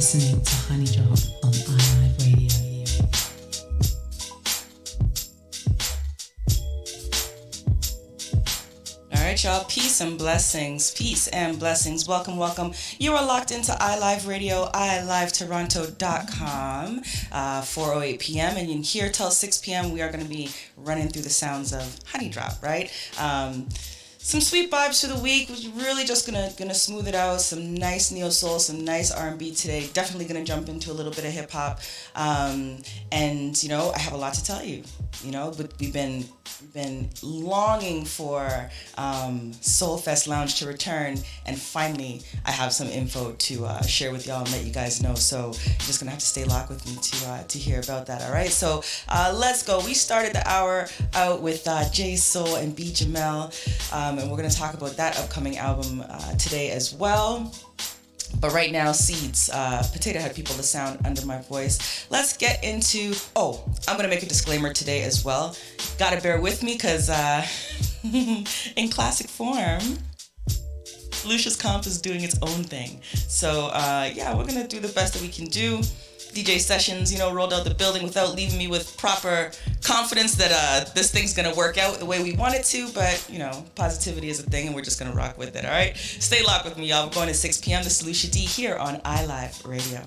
listening to Honey Drop on iLive Radio. Alright, right, y'all. Peace and blessings. Peace and blessings. Welcome, welcome. You are locked into iLive Radio, ilivetoronto.com, 4:08 p.m. And in here till 6 p.m., we are going to be running through the sounds of Honey Drop, right? Some sweet vibes for the week. We're really just gonna smooth it out. Some nice neo soul, some nice R&B today. Definitely gonna jump into a little bit of hip hop. And you know, I have a lot to tell you. You know, but we've been longing for Soul Fest Lounge to return, and finally I have some info to share with y'all and let you guys know. So you're just gonna have to stay locked with me to hear about that. All right. So let's go. We started the hour out with J Soul and B Jamel. And we're going to talk about that upcoming album today as well. But right now, Seeds, Potato Head People, the sound under my voice. Let's get into, I'm going to make a disclaimer today as well. Got to bear with me because in classic form, Lucia's comp is doing its own thing. So yeah, we're going to do the best that we can do. DJ Sessions, you know, rolled out the building without leaving me with proper confidence that this thing's gonna work out the way we want it to, but, you know, positivity is a thing and we're just gonna rock with it, all right? Stay locked with me, y'all. We're going to 6 p.m. This is Lucia Dee here on iLive Radio.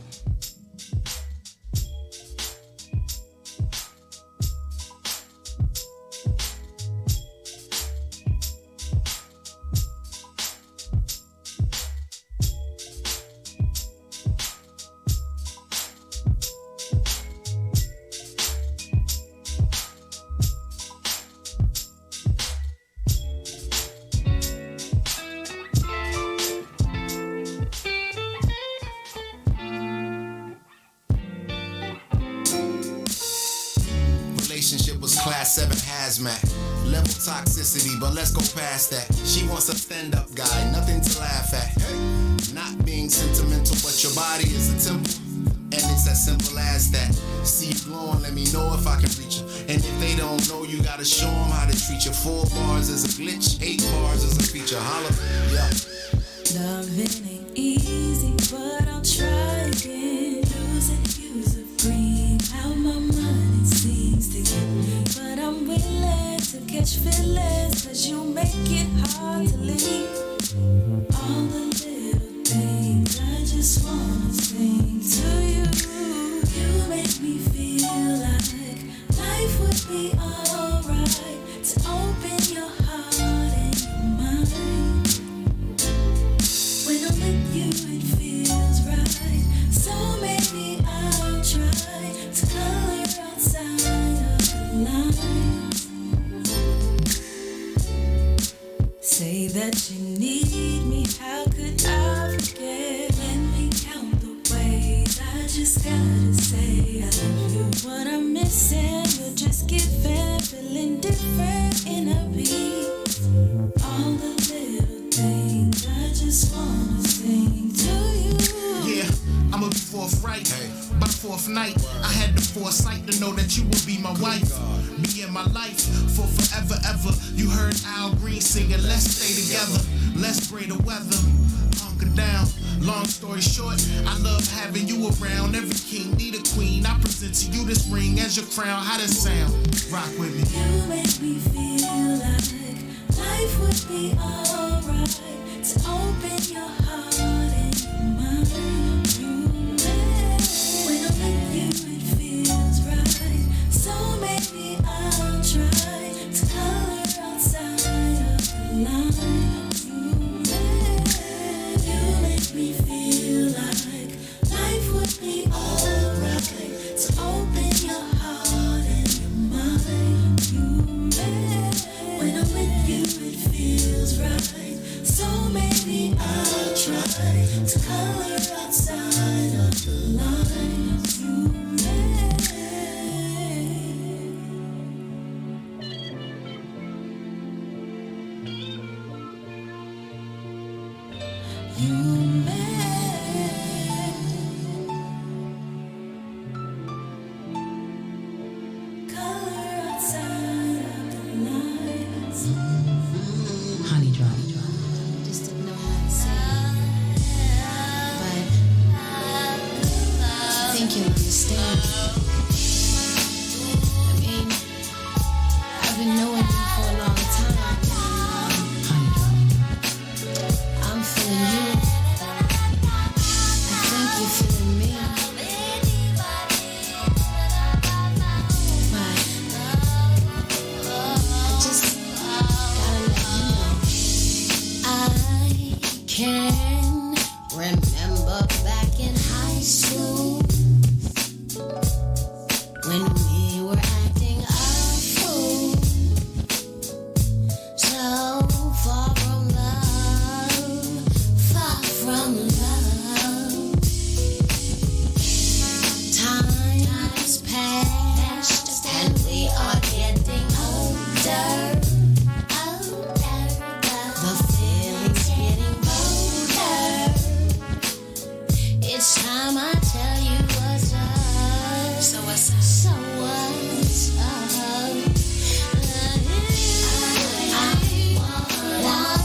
Class 7 hazmat, level toxicity, but let's go past that. She wants a stand-up guy, nothing to laugh at. Not being sentimental, but your body is a temple, and it's as simple as that. See you glowing, let me know if I can reach her. And if they don't know, you gotta show them how to treat you. 4 bars is a glitch, 8 bars is a feature. Holla, yeah. Loving ain't easy, but I'll try again. Losing hues of green, how my mind it seems to get me. But I'm willing to catch feelings, cause you make it hard to leave. All the little things I just wanna sing to you. You make me feel like life would be alright. To open your heart and your mind. When I'm with you it feels right. So maybe I'll try to color outside of the lines. Say that you need me, how could I forget? Let me count the ways, I just gotta say I love you. What I'm missing, you're just giving, feeling different in a beat. All the little things I just wanna sing to you. Yeah, I'ma be forthright. By the 4th night, I had the foresight to know that you would be my wife. Be in my life for forever, ever. You heard Al Green singing, let's stay together. Let's brave the weather. Hunker down. Long story short, I love having you around. Every king need a queen. I present to you this ring as your crown. How that sound? Rock with me. You make me feel like life would be alright. To open your heart and your mind. When I'm with you it feels right. So maybe I'll try to color outside of the lines. You make me feel like life would be alright. To open your heart and your mind. When I'm with you it feels right. So maybe I'll try to color outside of the lines. You Can remember back in high school when we were acting a fool, so far from love, far from love. Time's passed and we are getting older. The feeling's getting bolder. It's time I tell you what's up. So what's up? So what's up? I want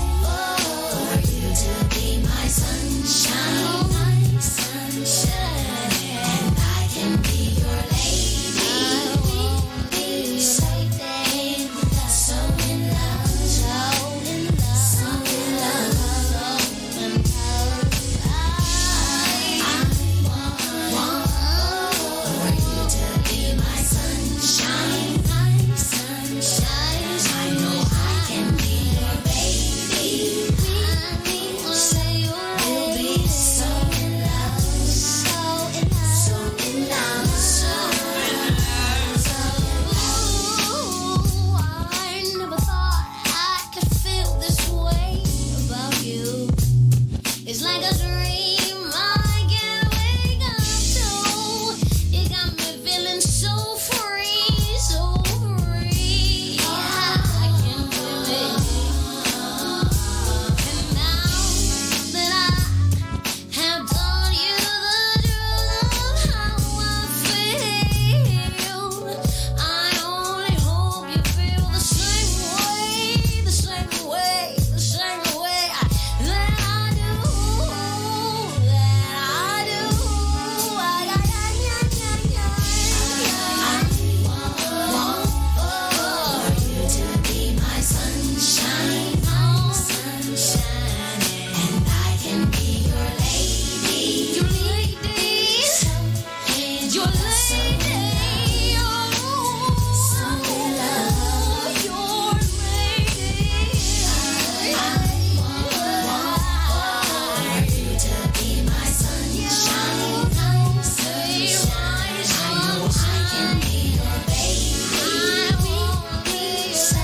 for you to be my sunshine, my sunshine, and I can be your lady. I won't be safe, so in love, so in love, so in love, so in love. I want for you to be my sunshine, my sunshine. I know I can be your baby. We'll be so in love, so in love, so in love, so in love. Ooh, I never thought I could feel this way about you. It's like a dream I can't wake up to. It got me feeling so free, so free. I can feel it. And now that I have told you the truth of how I feel, I only hope you feel the same way, the same way, the same way that I do, that I do. I want for you to be my sunshine, my sunshine, and I can be your lady, your lady, your lady, so in love, your lady. I want for you to be my sunshine, my sunshine. I know I can be your baby. We'll be so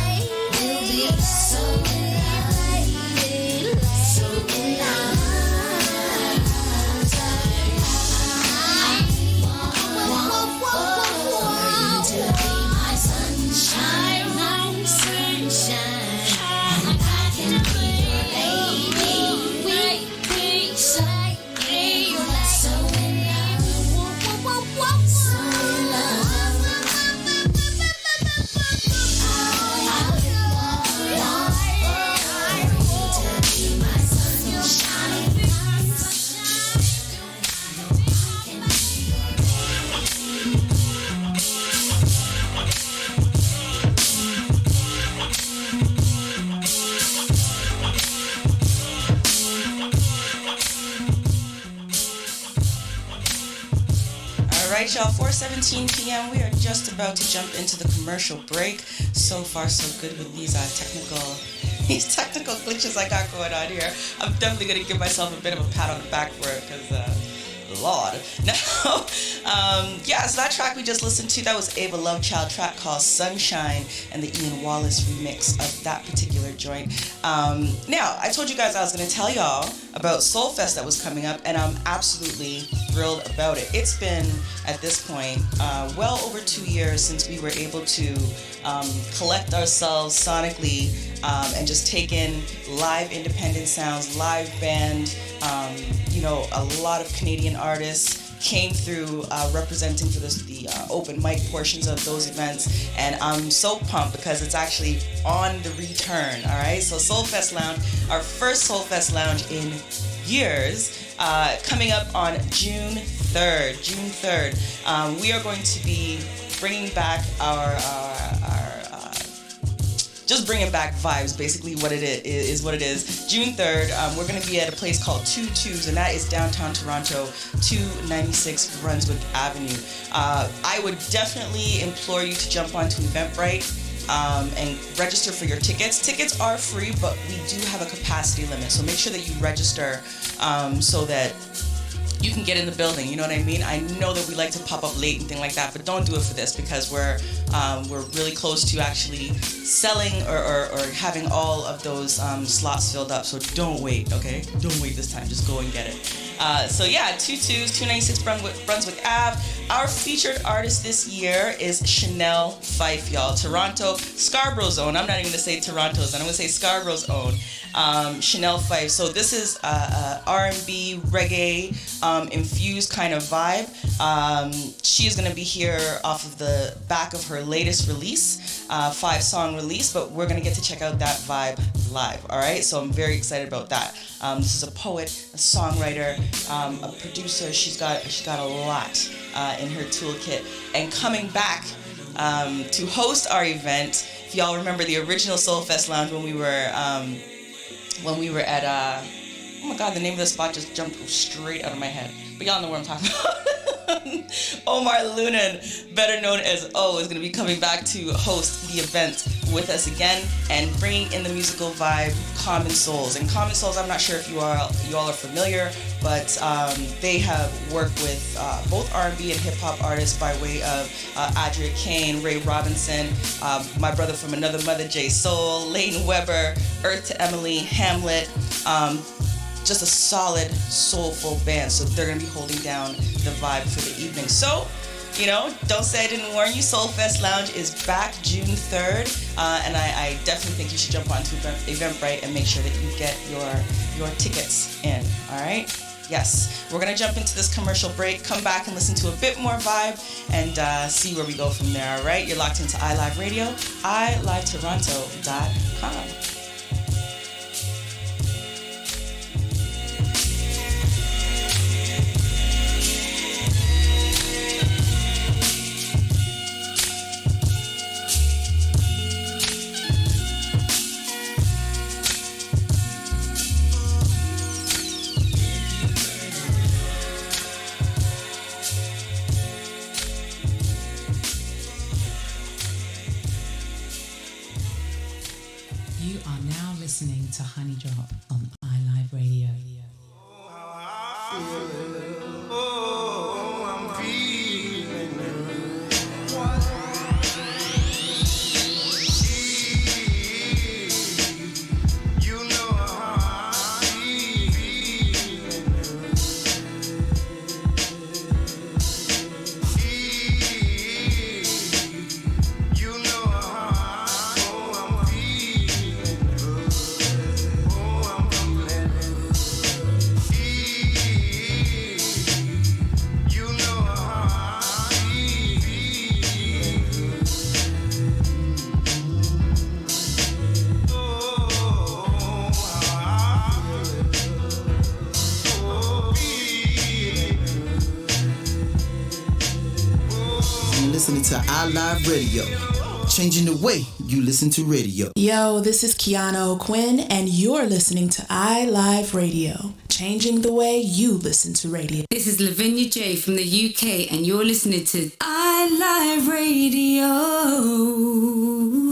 in love, so in love. I want for you to be my sunshine, my sunshine, and I can be your lady. We'll be so in love, so in love, so in love. I want for you to be my sunshine, my sunshine, and I can be your lady. All right, y'all, 4:17 p.m. We are just about to jump into the commercial break. So far, so good with these technical glitches I got going on here. I'm definitely going to give myself a bit of a pat on the back for it because, Lord. Now, so that track we just listened to, that was Ava Love Child track called Sunshine and the Ian Wallace remix of that particular joint. Now, I told you guys I was going to tell y'all about Soul Fest that was coming up, and I'm absolutely thrilled about it. It's been, at this point, well over 2 years since we were able to collect ourselves sonically and just take in live independent sounds, live band. A lot of Canadian artists came through representing for the open mic portions of those events, and I'm so pumped because it's actually on the return. All right, so Soulfest Lounge, our first Soulfest Lounge in years, coming up on June 3rd. We are going to be bringing back our just bringing back vibes. Basically, what it is what it is. June 3rd, we're going to be at a place called 22s, and that is downtown Toronto, 296 Brunswick Avenue. I would definitely implore you to jump onto Eventbrite and register for your tickets. Tickets are free, but we do have a capacity limit, so make sure that you register so that you can get in the building. You know what I mean? I know that we like to pop up late and things like that, but don't do it for this, because we're really close to actually selling or having all of those slots filled up. So don't wait, okay? Don't wait this time. Just go and get it. So yeah, 296 Brunswick Ave. Our featured artist this year is Chanel Fife, y'all. Toronto, Scarborough's own. I'm not even going to say Toronto's own. I'm going to say Scarborough's own. Chanel Fife. So this is R&B, reggae, infused kind of vibe. She is going to be here off of the back of her latest release, 5-song release, but we're going to get to check out that vibe live, all right? So I'm very excited about that. This is a poet, a songwriter, a producer. She's got a lot in her toolkit. And coming back to host our event, if y'all remember the original Soul Fest Lounge when we were at oh my god, the name of the spot just jumped straight out of my head, but y'all know what I'm talking about. Omar Lunan, better known as O, is going to be coming back to host the event with us again and bringing in the musical vibe Common Souls. And Common Souls, I'm not sure if you all are familiar, but they have worked with both R&B and hip-hop artists by way of Adria Kane, Ray Robinson, my brother from another mother, J Soul, Leighton Weber, Earth to Emily, Hamlet, just a solid, soulful band. So they're going to be holding down the vibe for the evening. So, you know, don't say I didn't warn you. Soul Fest Lounge is back June 3rd. And I definitely think you should jump onto Eventbrite and make sure that you get your tickets in. All right? Yes. We're going to jump into this commercial break, come back and listen to a bit more vibe, and see where we go from there. All right? You're locked into iLive Radio, ilivetoronto.com. You are now listening to Honey Drop on iLive Radio. Listening to iLive Radio, changing the way you listen to radio. Yo, this is Kiana O'Quinn, and you're listening to iLive Radio, changing the way you listen to radio. This is Lavinia J from the UK, and you're listening to iLive Radio.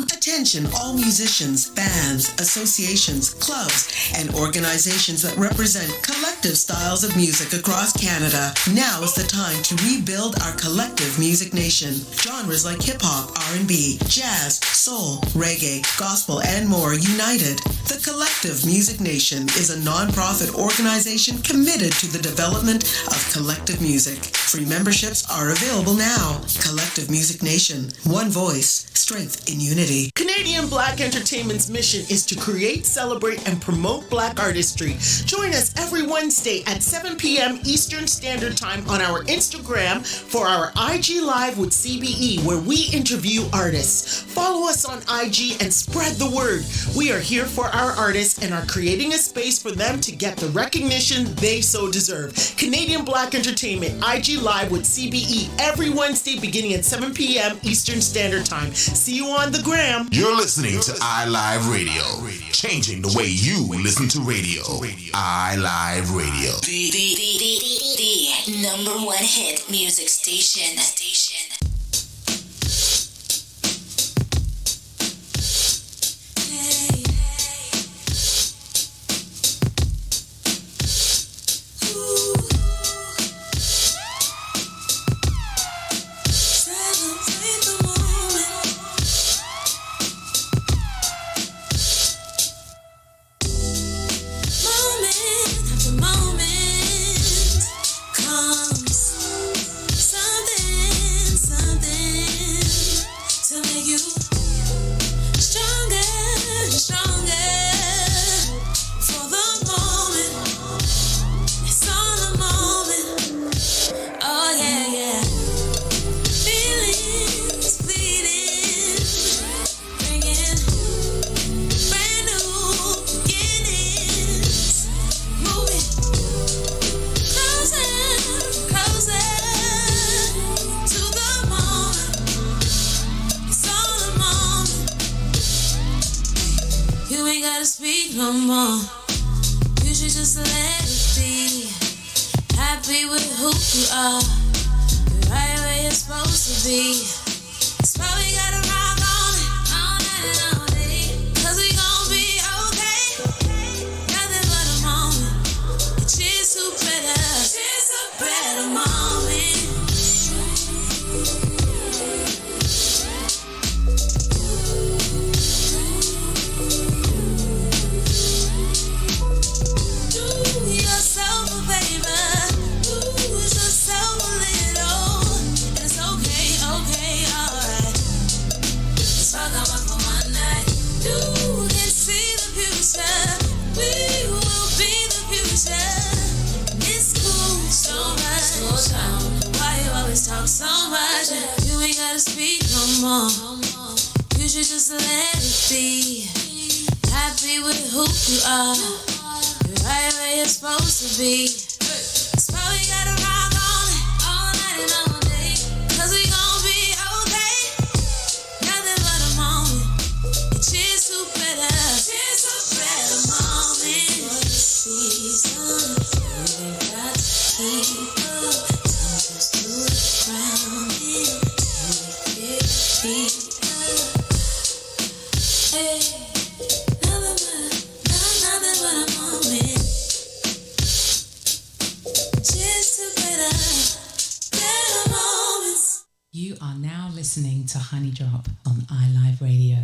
Attention, all musicians, bands, associations, clubs, and organizations that represent collective styles of music across Canada. Now is the time to rebuild our collective music nation. Genres like hip-hop, R&B, jazz, soul, reggae, gospel, and more united. The Collective Music Nation is a non-profit organization committed to the development of collective music. Free memberships are available now. Collective Music Nation. One voice. Strength in unity. Canadian Black Entertainment's mission is to create, celebrate, and promote Black artistry. Join us every Wednesday at 7 p.m. Eastern Standard Time on our Instagram for our IG Live with CBE, where we interview artists. Follow us on IG and spread the word. We are here for our artists and are creating a space for them to get the recognition they so deserve. Canadian Black Entertainment, IG live with CBE every Wednesday beginning at 7 p.m. Eastern Standard Time. See you on the gram. You're listening to iLive Radio, changing the way you listen to radio. iLive Radio. The number one hit music station. You are now listening to Honey Drop on iLive Radio.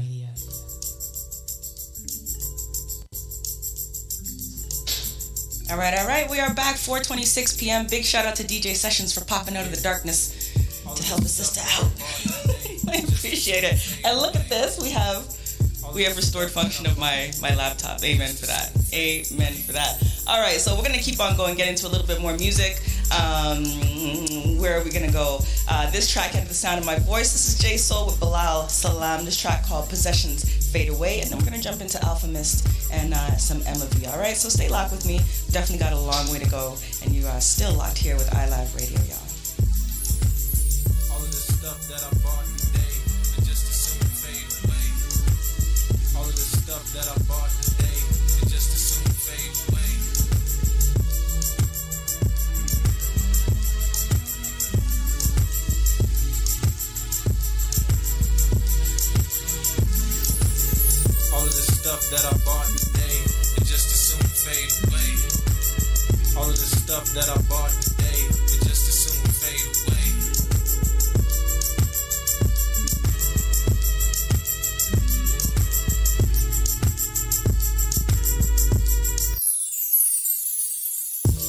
All right. We are back, 4:26 p.m. Big shout out to DJ Sessions for popping out of the darkness to help the sister out. I appreciate it. And look at this. We have restored function of my laptop. Amen for that. Amen for that. All right, so we're going to keep on going, get into a little bit more music. Where are we going to go? This track had the sound of my voice. This is J Soul with Bilal Salam. This track called Possessions Fade Away. And then we're going to jump into Alpha Mist and some Emma V. All right, so stay locked with me. Definitely got a long way to go. And you are still locked here with iLive Radio, y'all. All of the stuff that I bought today, it just as soon fade away. All of the stuff that I bought today, it just as soon fade away. All of the stuff that I bought today, it just as soon fade away. All of the stuff that I bought today, it just as soon fade away.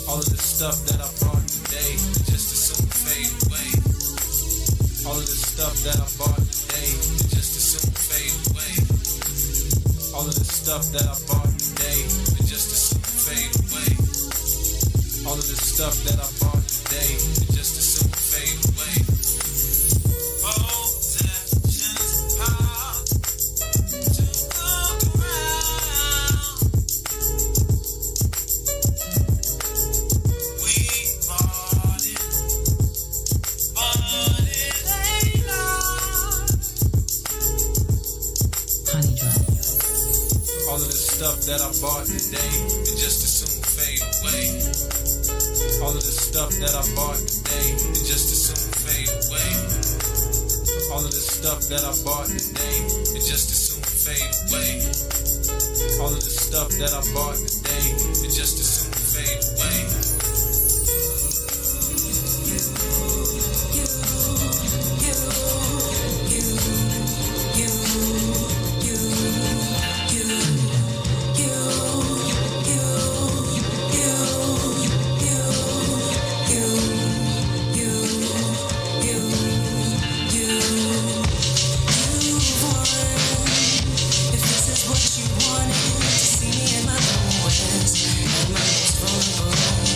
All of the stuff that I bought today, it just as soon fade away. All of the stuff that I bought today, it just as soon fade away. All of the stuff that I bought today, it just as soon fade away. All of the stuff that I bought today, it just as soon fade away. Possessions hard to look around. We bought it. stuff that I bought today and just as soon fade away. All of the stuff that I bought today and just as soon fade away. All of the stuff that I bought today and just as soon fade away. All of the stuff that I bought today and just as soon fade away. What you wanted to see me in my lowest, at my most vulnerable.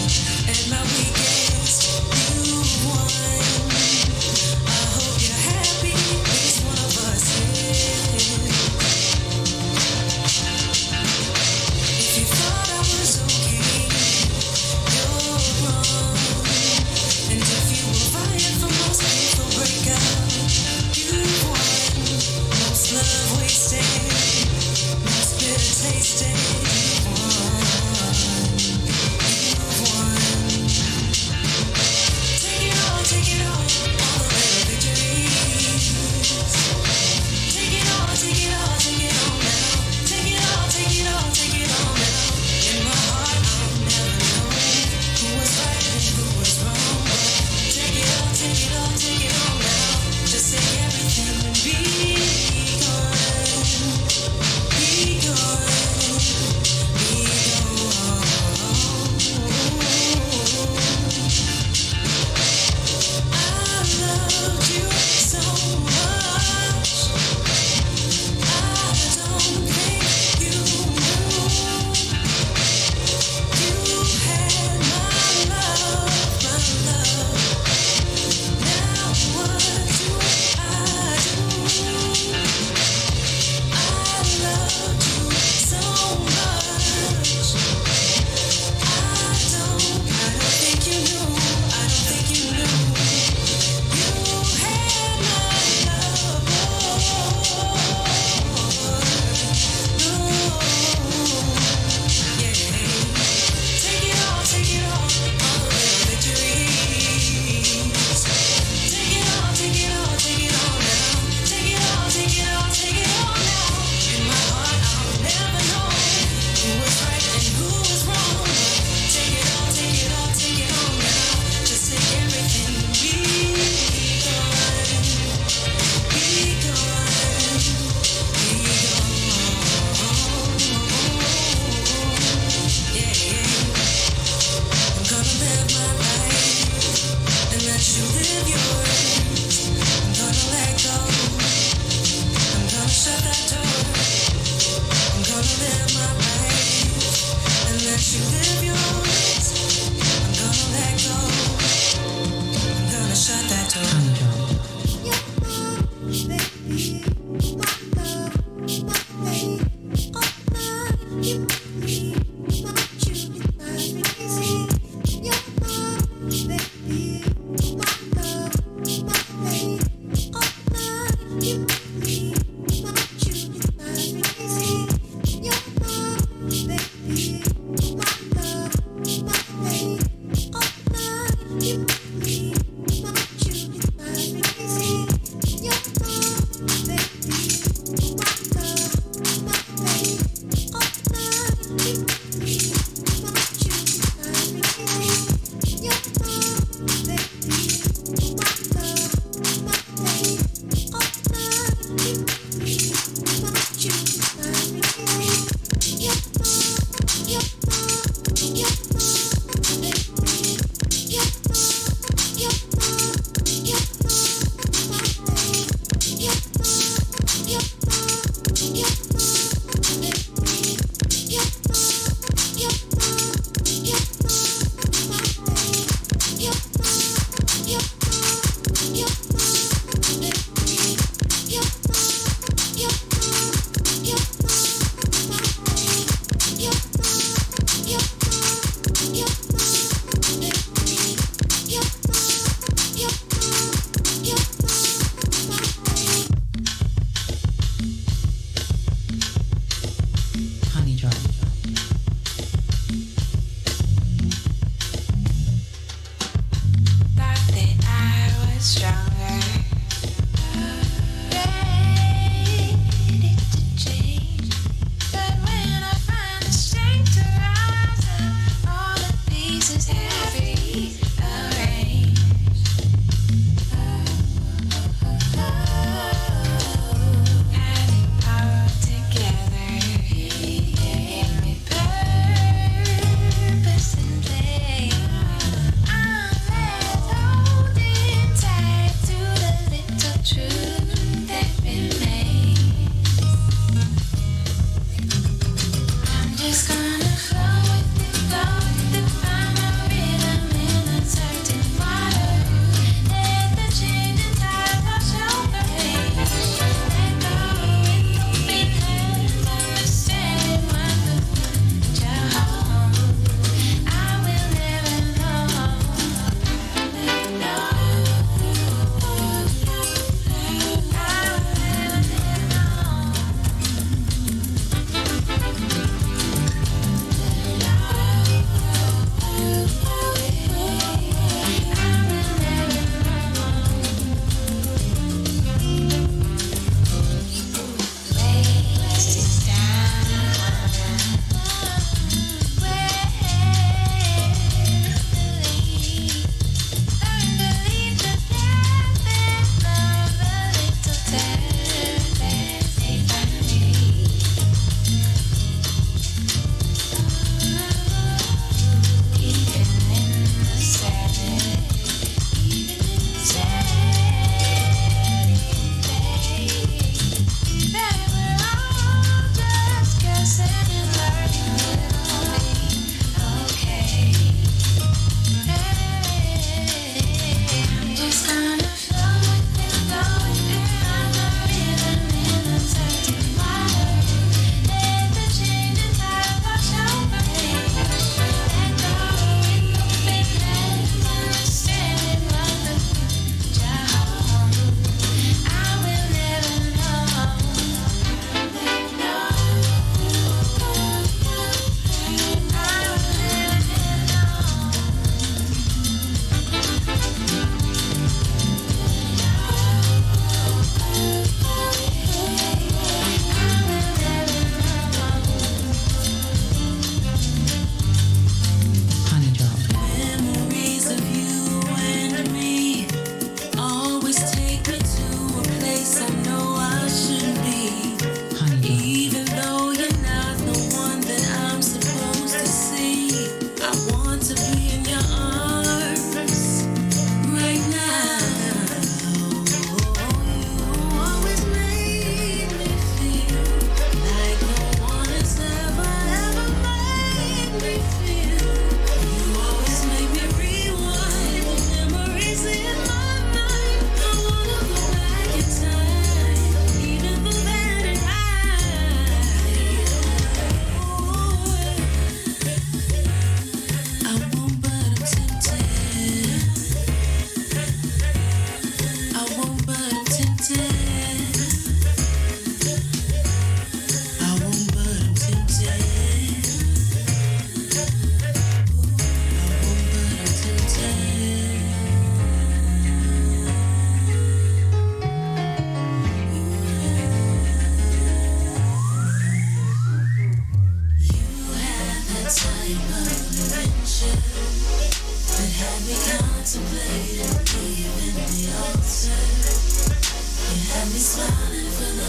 You had me smiling for no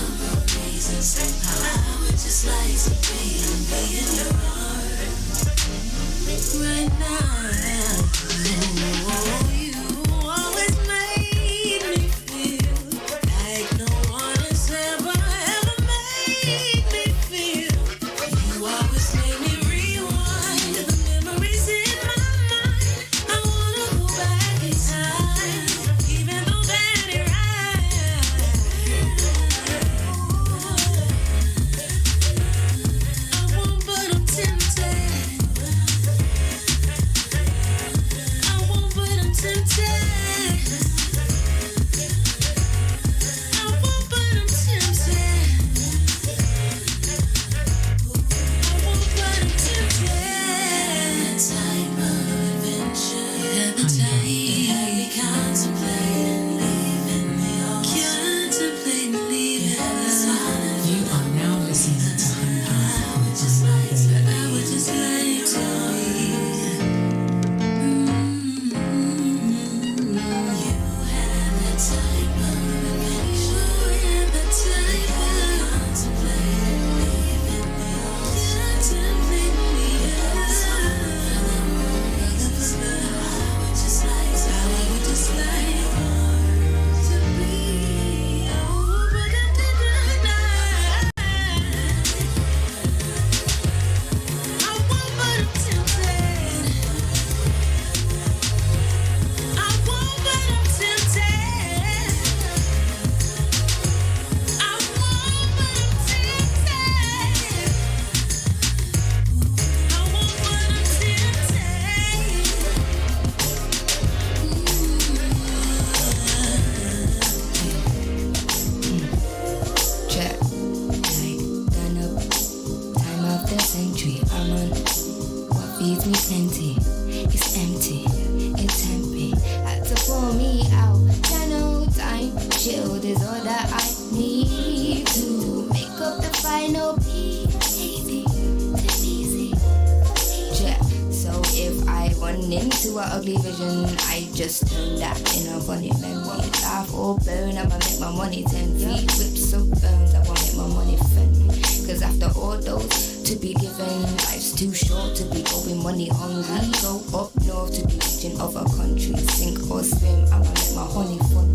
reason. How I would just like to be in your arms right now. You always made me feel like no one has ever made me feel. You always made me rewind the memories in my mind. I wanna go back in time, even though that it I won't, but I'm tempted. I won't, but I'm tempted. I won't, but I'm tempted. Type of adventure. The type contemplating leaving me all. Contemplating leaving us. You are now listening to Honey Drop on Just like iLive I Radio. would just like to be. You had that type of adventure. You had that type of contemplating leaving me all. Contemplating leaving us. I would just like to be. Oh, but I won't, but I'm tempted. I won't, but I'm tempted. I won't, but I'm tempted. I won't, but I'm Check. Like, done up. Time of the century. I'm on what feeds me plenty. It's empty. It's empty. Had to pull me out. Got no time. Chill is all that I need to make up the final piece. Easy. Check. So if I run into an ugly vision, I just turn that in a funny memory. Laugh or burn, I'ma make my money 10 feet. Whips or burns, I won't make my money fend. Cause after all those to be given, life's too short to be going money hungry. Go up north to be reaching other countries. Sink or swim, I'ma make my honey fun.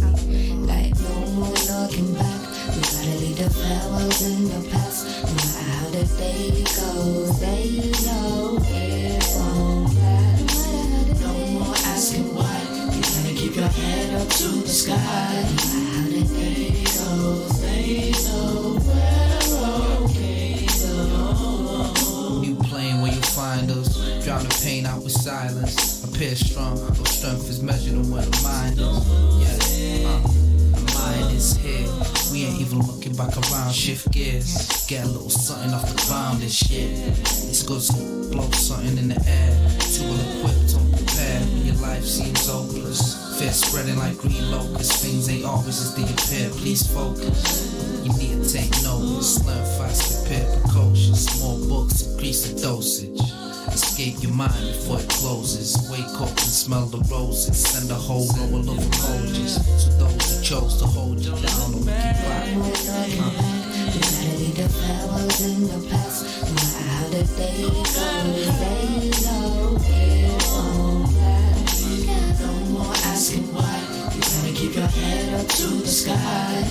Like no more looking back. We gotta leave the farewells in the past. No matter how the day goes, they know it won't last. No more asking why. You gotta keep your head up to the sky. No matter how the day goes, they know we're okay though. New plane where you find us. Drown the pain out with silence. Appear strong, though strength is measured on where the mind is. Yeah, the mind is here. We ain't even looking back around. Shift gears, get a little something off the ground and shit. It's good to blow something in the air. Too well equipped, unprepared when your life seems hopeless. Fear spreading like green locusts. Things ain't always as they appear. Please focus. You need to take notice. Learn fast, prepare precocious. More books, increase the dosage. Escape your mind before it closes. Wake up and smell the roses. Send a whole row of emojis to those who chose to hold you down or keep back. We gotta leave the farewells in the past. No matter how the day goes, they know it won't last. No more asking why. You gotta keep your head up to the sky. No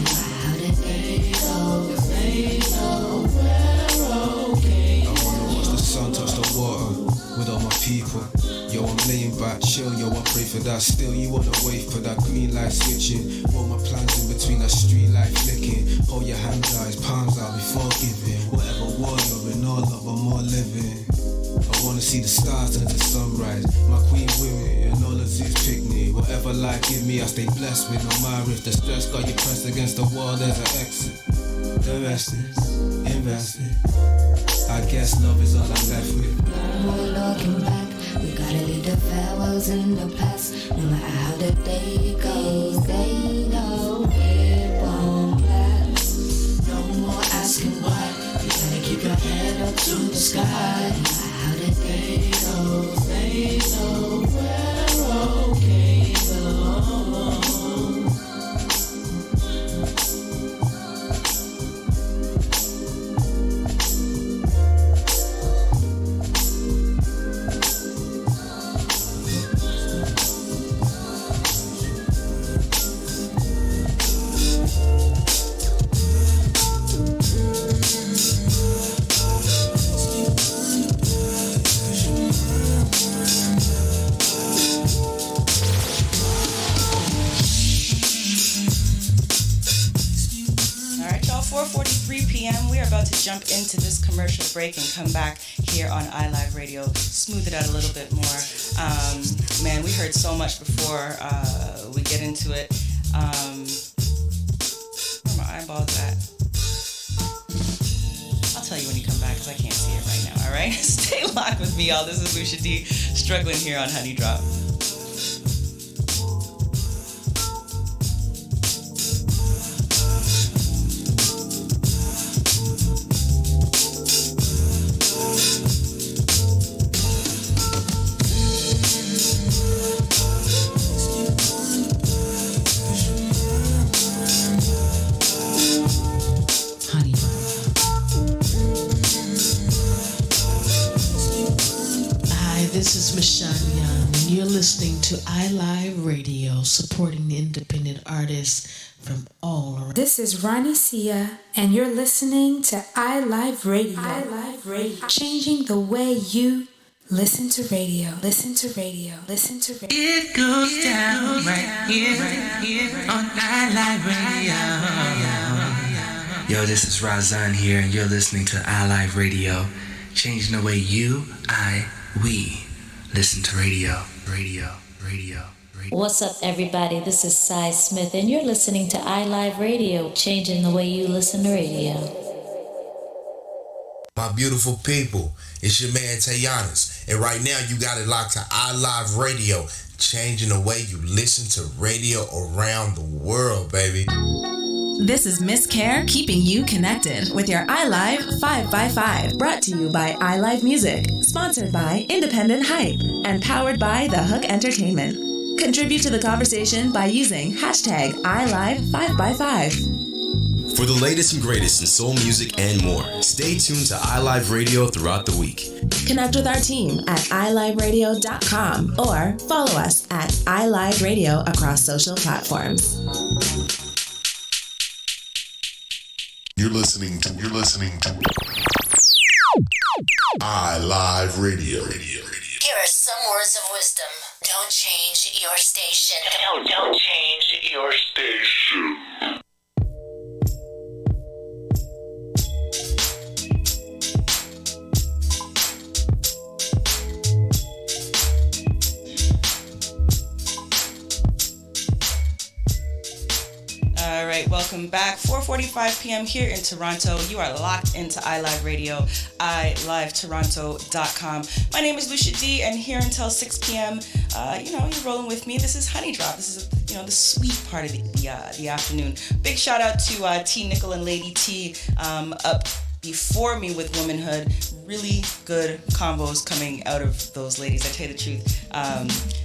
matter how the day goes, they know we're okay. I wanna watch the sun touch the water with all my people. Yo, I'm laying back, chill, yo, I pray for that. Still, you wanna wait for that green light switching. Roll my plans in between that street light flicking. Hold your hands out, his palms out before giving. Whatever war you're in, all love, I'm all living. I wanna see the stars turn to sunrise. My queen with me, and all of Zeus pick me. Whatever life give me, I stay blessed with. No matter if the stress got you pressed against the wall, there's an exit. The rest is invested. I guess love is all I'm left with. No more looking back. We gotta leave the farewells in the past. No matter how the day goes, they know it won't last. No more asking why. You gotta keep your head up to the sky. No matter how the day goes, they know we're okay though. p.m. We are about to jump into this commercial break and come back here on iLive Radio, smooth it out a little bit more. Man, we heard so much before we get into it. Where are my eyeballs at? I'll tell you when you come back because I can't see it right now, all right? Stay locked with me, y'all. This is Lucia Dee, struggling here on Honey Drop. This is Michelle Young, and you're listening to iLive Radio, supporting independent artists from all around. This is Ronnie Sia, and you're listening to iLive Radio. iLive Radio, changing the way you listen to radio. Listen to radio. Listen to radio. It goes down right here on iLive Radio. Yo, this is Razan here, and you're listening to iLive Radio, changing the way you, we listen to radio. What's up, everybody? This is Cy Smith, and you're listening to iLive Radio, changing the way you listen to radio. My beautiful people, it's your man Tayanis, and right now you got it locked to iLive Radio, changing the way you listen to radio around the world, baby. This is Miss Care, keeping you connected with your iLive 5x5, brought to you by iLive Music, sponsored by Independent Hype, and powered by The Hook Entertainment. Contribute to the conversation by using hashtag iLive 5x5. For the latest and greatest in soul music and more, stay tuned to iLive Radio throughout the week. Connect with our team at iliveradio.com or follow us at iLive Radio across social platforms. You're listening to iLive Radio. Here are some words of wisdom. Don't change your station. Don't change your station. All right, welcome back. 4:45 p.m. here in Toronto. You are locked into iLive Radio, ilivetoronto.com. My name is Lucia Dee, and here until 6 p.m., you're rolling with me. This is Honey Drop. This is, the sweet part of the afternoon. Big shout out to T. Nickel and Lady T up before me with Womanhood. Really good combos coming out of those ladies, I tell you the truth.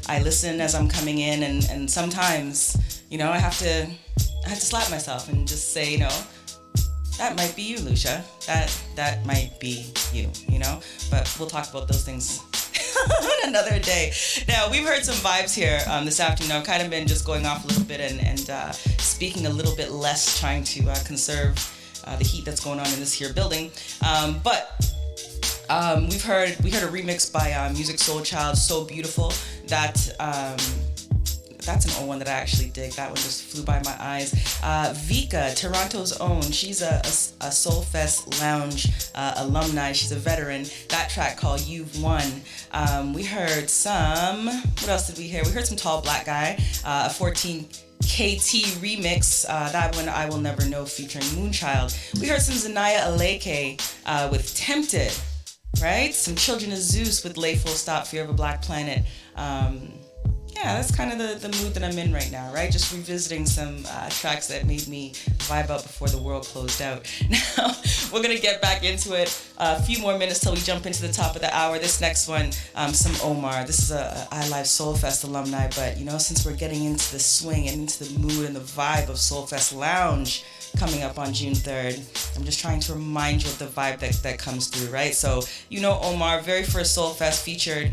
I listen as I'm coming in, and sometimes, I have to slap myself and just say, that might be you, Lucia. That might be you, But we'll talk about those things on another day. Now, we've heard some vibes here this afternoon. I've kind of been just going off a little bit and speaking a little bit less, trying to conserve the heat that's going on in this here building. But we heard a remix by Music Soul Child, So Beautiful. That's an old one that I actually dig. That one just flew by my eyes. Vika, Toronto's own. She's a Soulfest Lounge alumni. She's a veteran. That track called You've Won. We heard some... What else did we hear? We heard some Tall Black Guy. A 14 KT remix. That one, I Will Never Know, featuring Moonchild. We heard some Zanaya Aleke with Tempted. Right? Some Children of Zeus with Lay Full Stop, Fear of a Black Planet. Yeah, that's kind of the mood that I'm in right now, right? Just revisiting some tracks that made me vibe out before the world closed out. Now, we're going to get back into it. A few more minutes till we jump into the top of the hour. This next one, some Omar. This is a iLive Soulfest alumni, but, since we're getting into the swing and into the mood and the vibe of Soulfest Lounge coming up on June 3rd, I'm just trying to remind you of the vibe that comes through, right? So, Omar, very first Soulfest featured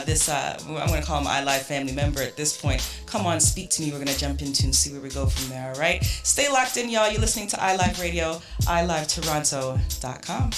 this, I'm going to call him iLive family member at this point. Come on, speak to me. We're going to jump into and see where we go from there, all right? Stay locked in, y'all. You're listening to iLive Radio, ilivetoronto.com.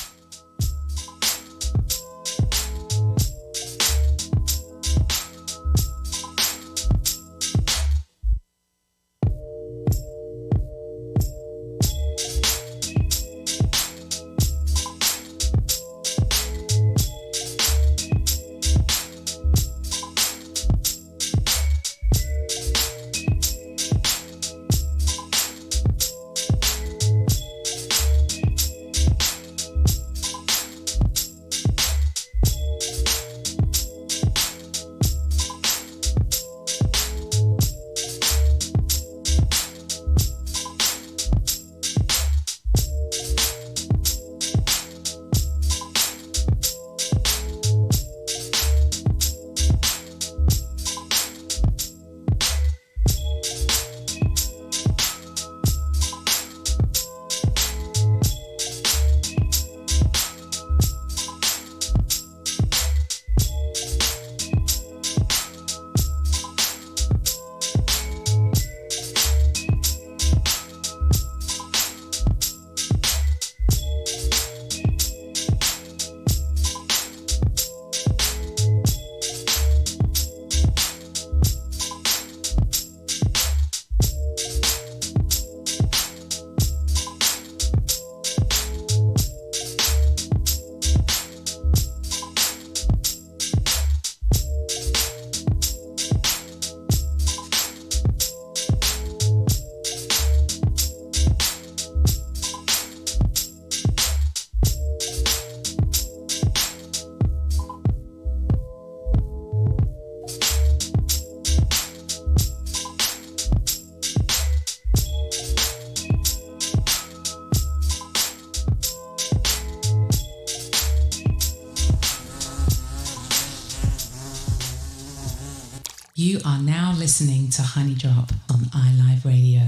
You are now listening to Honey Drop on iLive Radio.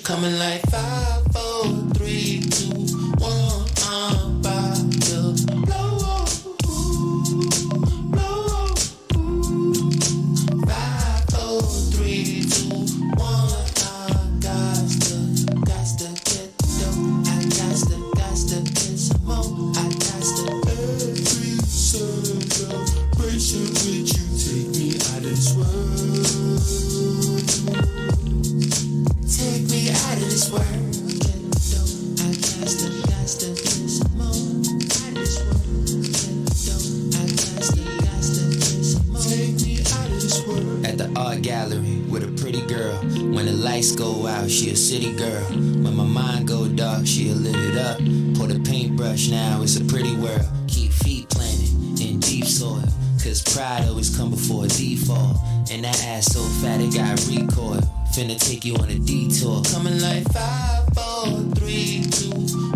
Coming like 5, 4, 3, 2, 1. I'm about to blow. 5, 4, 3, 2, 1. I got to get dough. I got to get some more. I got to every celebration with you. Take me out of this world. Take me out of this world. I got to get some more. Out of this world. I got to get some more. Take me out of this world. At the art gallery with a pretty girl. When the lights go out, she a city girl. When my mind go dark, she'll lit it up. Pour the paintbrush, now it's a pretty world. Keep feet planted in deep soil. Cause pride always come before a default. And that ass so fat it got recoil. Finna take you on a detour. Coming like 5, 4, 3, 2,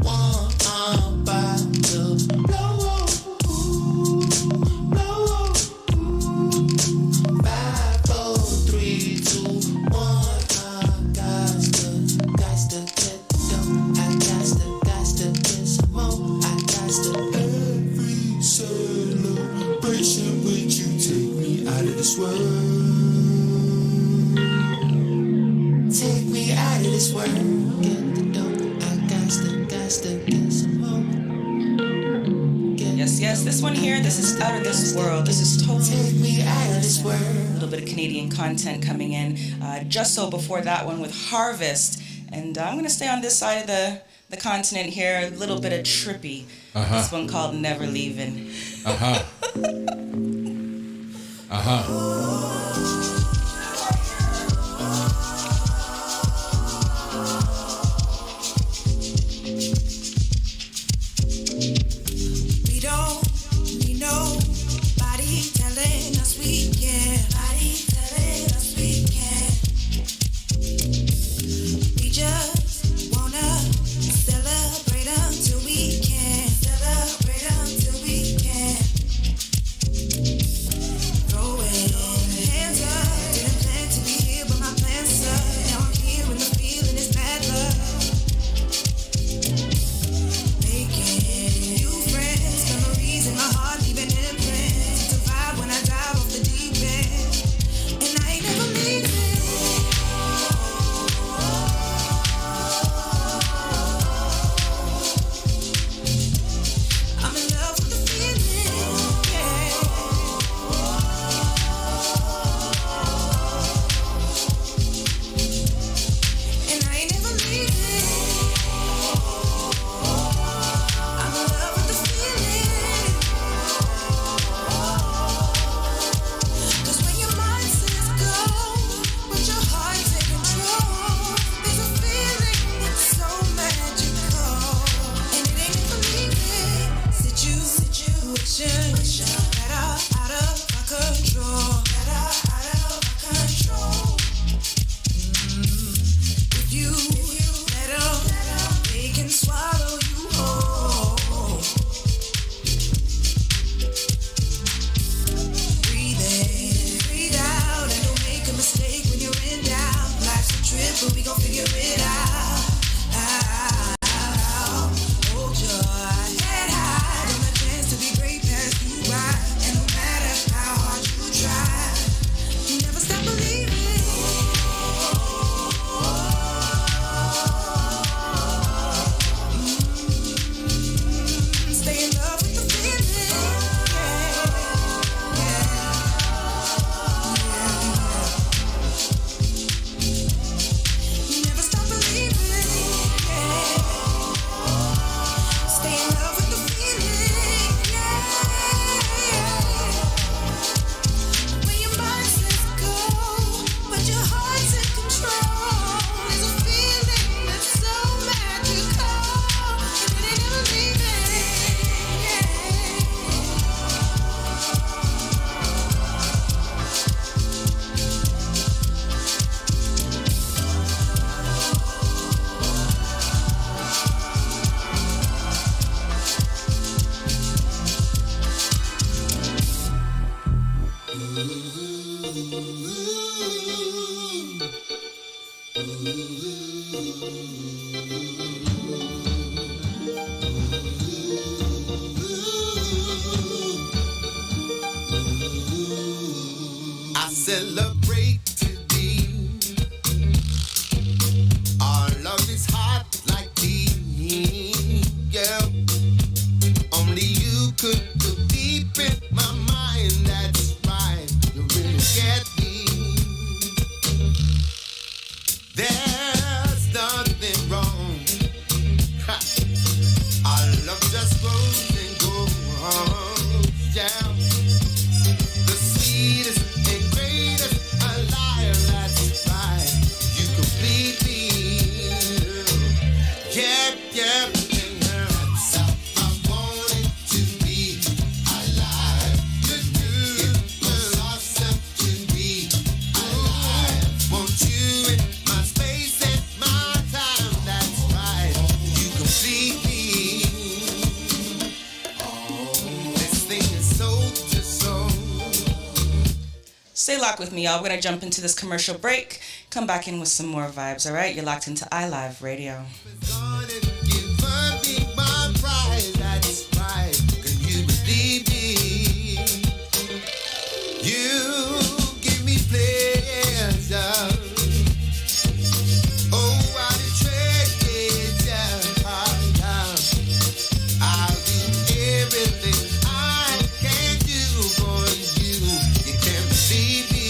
1. I'm about to blow. 5, 4, 3, 2, 1. I got to get dough. I got to get some more. I got to Every celebration with you. Take me out of this world. Take me out of this world. Get the dough. I got to get some more. Yes, this one here, this is out of this world. This is totally Take me out of this world. A little bit of Canadian content coming in. Just so before that one with Harvest And I'm going to stay on this side of the continent here, a little bit of trippy. This one called Never Leaving. We don't need nobody telling us we can. Nobody telling us we can. We just wanna celebrate until we can. Celebrate until we can. Throwing hands up. Didn't plan to be here, but my plans suck. Now I'm here and the feeling is mad love. Making new friends, memories in my heart, leaving imprints. To vibe when I dive off the deep end, and I ain't never leaving. I'm in love with the feeling, yeah. And I ain't never leaving. I'm in love with the feeling. 'Cause when your mind says go, but your heart takes control, there's a feeling that's so magical, and it ain't never leaving. Situations that are out of our control, If you let 'em, they can swallow you whole. Breathe in, breathe out, and don't make a mistake when you're in doubt. Life's a trip, but we gon' figure it out. Hold your head high, don't let chance to be great pass you by. And no matter how hard you try, you never stop believing. Stay in love with the feeling. You never stop believing. Stay in love with the feeling. When your mind says go, but your heart's in control, there's a feeling that's so magical, and it ain't never leaving. I celebrate today. Our love is hot like tea, yeah. Only you could go deep in my mind. That's right, you really get me. There's nothing wrong. Ha. Our love just grows and goes, yeah. The sweetest and greatest alive, that's right. You complete me. Yeah, yeah, yeah. That's how I want it to be. Alive. It was awesome to be alive. Want you in my space and my time, that's right. You complete me. This thing is soul to soul. Stay locked with me, y'all. We're going to jump into this commercial break, come back in with some more vibes, all right? You're locked into iLive Radio. Be my prize, that's right. Can you believe me? You give me pleasure. Oh, what a treasure. I'll do everything I can do for you. You can't believe me.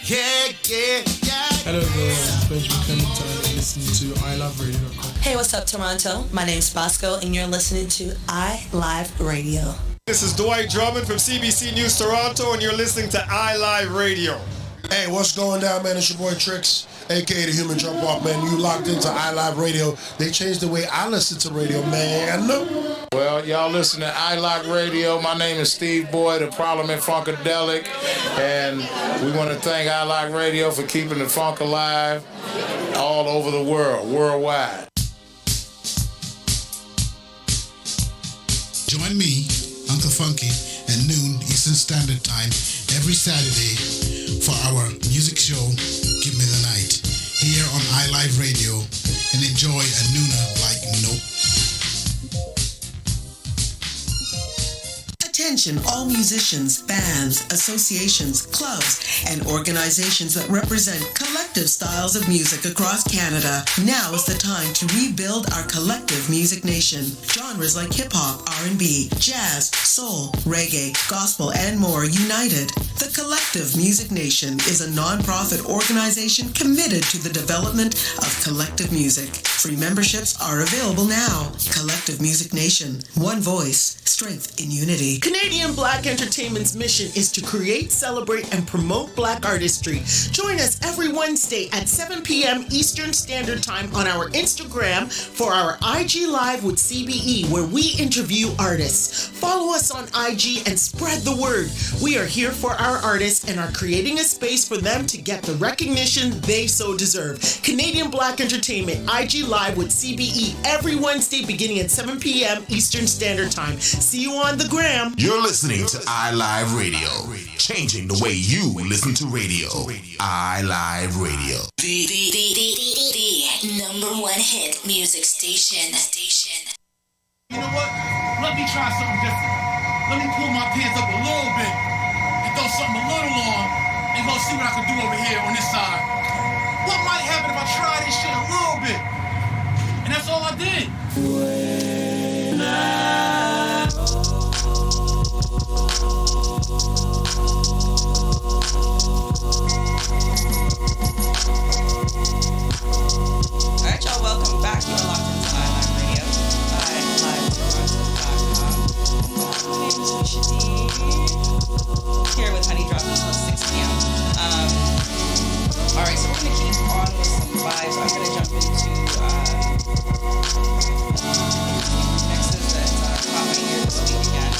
Yeah, yeah, yeah. Benjamin Clementine, listening to iLoveRadio.com. Hey, what's up, Toronto? My name's Bosco, and you're listening to iLive Radio. This is Dwight Drummond from CBC News Toronto, and you're listening to iLive Radio. Hey, what's going down, man? It's your boy Trix, aka the Human Jump Off, man. You locked into iLive Radio. They changed the way I listen to radio, man. Well, y'all listen to iLive Radio. My name is Steve Boyd of Parliament Funkadelic, and we want to thank iLive Radio for keeping the funk alive all over the world, worldwide. Join me, Uncle Funky, at noon Eastern Standard Time every Saturday for our music show, Give Me the Night, here on iLive Radio, and enjoy a nooner like nope. Attention all musicians, bands, associations, clubs, and organizations that represent collective styles of music across Canada. Now is the time to rebuild our collective music nation. Genres like hip-hop, R&B, jazz, soul, reggae, gospel, and more united. The Collective Music Nation is a non-profit organization committed to the development of collective music. Free memberships are available now. Collective Music Nation. One voice. Strength in unity. Canadian Black Entertainment's mission is to create, celebrate, and promote Black artistry. Join us every Wednesday at 7 p.m. Eastern Standard Time on our Instagram for our IG Live with CBE, where we interview artists. Follow us on IG and spread the word. We are here for our artists and are creating a space for them to get the recognition they so deserve. Canadian Black Entertainment, IG Live with CBE, every Wednesday beginning at 7 p.m. Eastern Standard Time. See you on the gram. You're listening to iLive Radio, changing the way you listen to radio. iLive Radio. The number one hit music station. You know what? Let me try something different. Let me pull my pants up a little bit and throw something a little long and go see what I can do over here on this side. What might happen if I try this shit a little bit? And that's all I did. When Alright, y'all, welcome back. You are locked into iLive Radio. iLiveToronto.com. My name is Lucia Dee. Here with Honey Drop until 6 p.m. Alright, so we're going to keep on with some vibes. I'm going to jump into mixes that caught my ear this week again.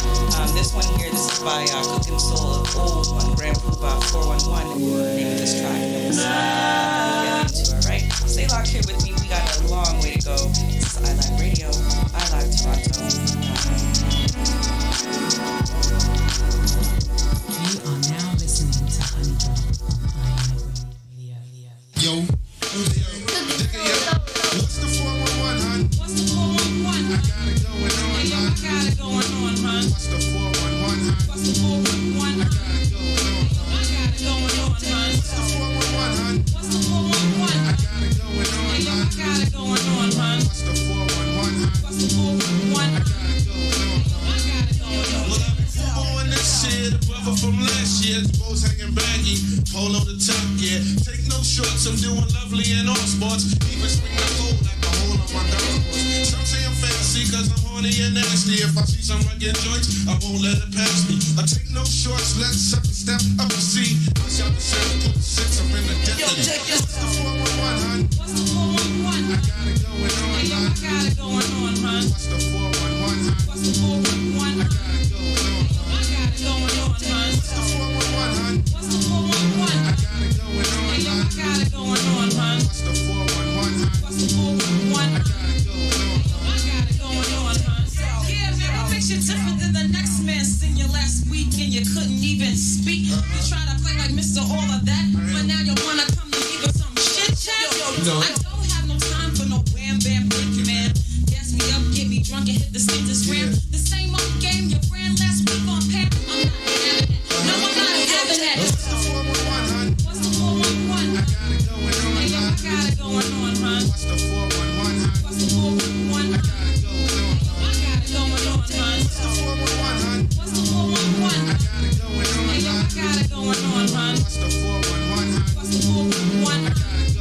This one here, this is by Cook and Soul, an old one, Grand Poobah 411. The name of this track. We'll get into it, right? Stay locked here with me. We got a long way to go. This is iLive Radio, iLive Toronto. You are now listening to Honey Drop on iLive Radio. Yo. What's the 411, hun? What's the 411? I got it going on, hey, yo, I got it going on, hun. What's the 411, hun? What's the 411? I got it going on. I got it going on, hun. What's the 411, hun? What's the 411? I got it going on, hey, yo, I got it going on, hun. What's the 411, hun? What's the 411? I got it going on. I got it going on. Well, I'm on this shit, a brother from last year, bows hanging baggy, polo the top, yeah. Take no shorts, I'm doing lovely in all sports. Even swing the pole like a hole on my golf course. Some say I'm fancy cause I'm horny and nasty. If I see some rugged joints, I won't let it pass me. I take no shorts, let's suck and step up and see. Push out the 7.6, I'm in the depth. Yo, check this. What's the 411, hun? What's the 411? I got it going on, hey, yo, I got it going on, hun. What's the 411, hun? What's the 411? I got it going on. I got it going on, hun. What's the 411, hun? What's the 411? I got it going on, hey, yo, I got it going on, hun. What's the 411, hun? What's the 411? I got it going on. I got it going on, hun. Yeah, man, what makes you different than the next man? Seen you last week and you couldn't even speak. You try to play like Mr. All of That, but now you wanna come to me with some shit chat. Yo, I don't have no time for no wham bam big man. Gas me up, get me drunk and hit the status ram. The same old game you ran last week on Pam. I'm not having that. No, I'm not having that. What's the 411, hun? What's the 411? I got it going on, hey, yo, I got it going on, hun. What's the 411, hun? What's the 411? I got it going on. I got it going on, hun. What's the 411, hun? What's the 411? I got it going on, hey, yo, I got it going on, hun. What's the 411, hun? What's the 411? I got it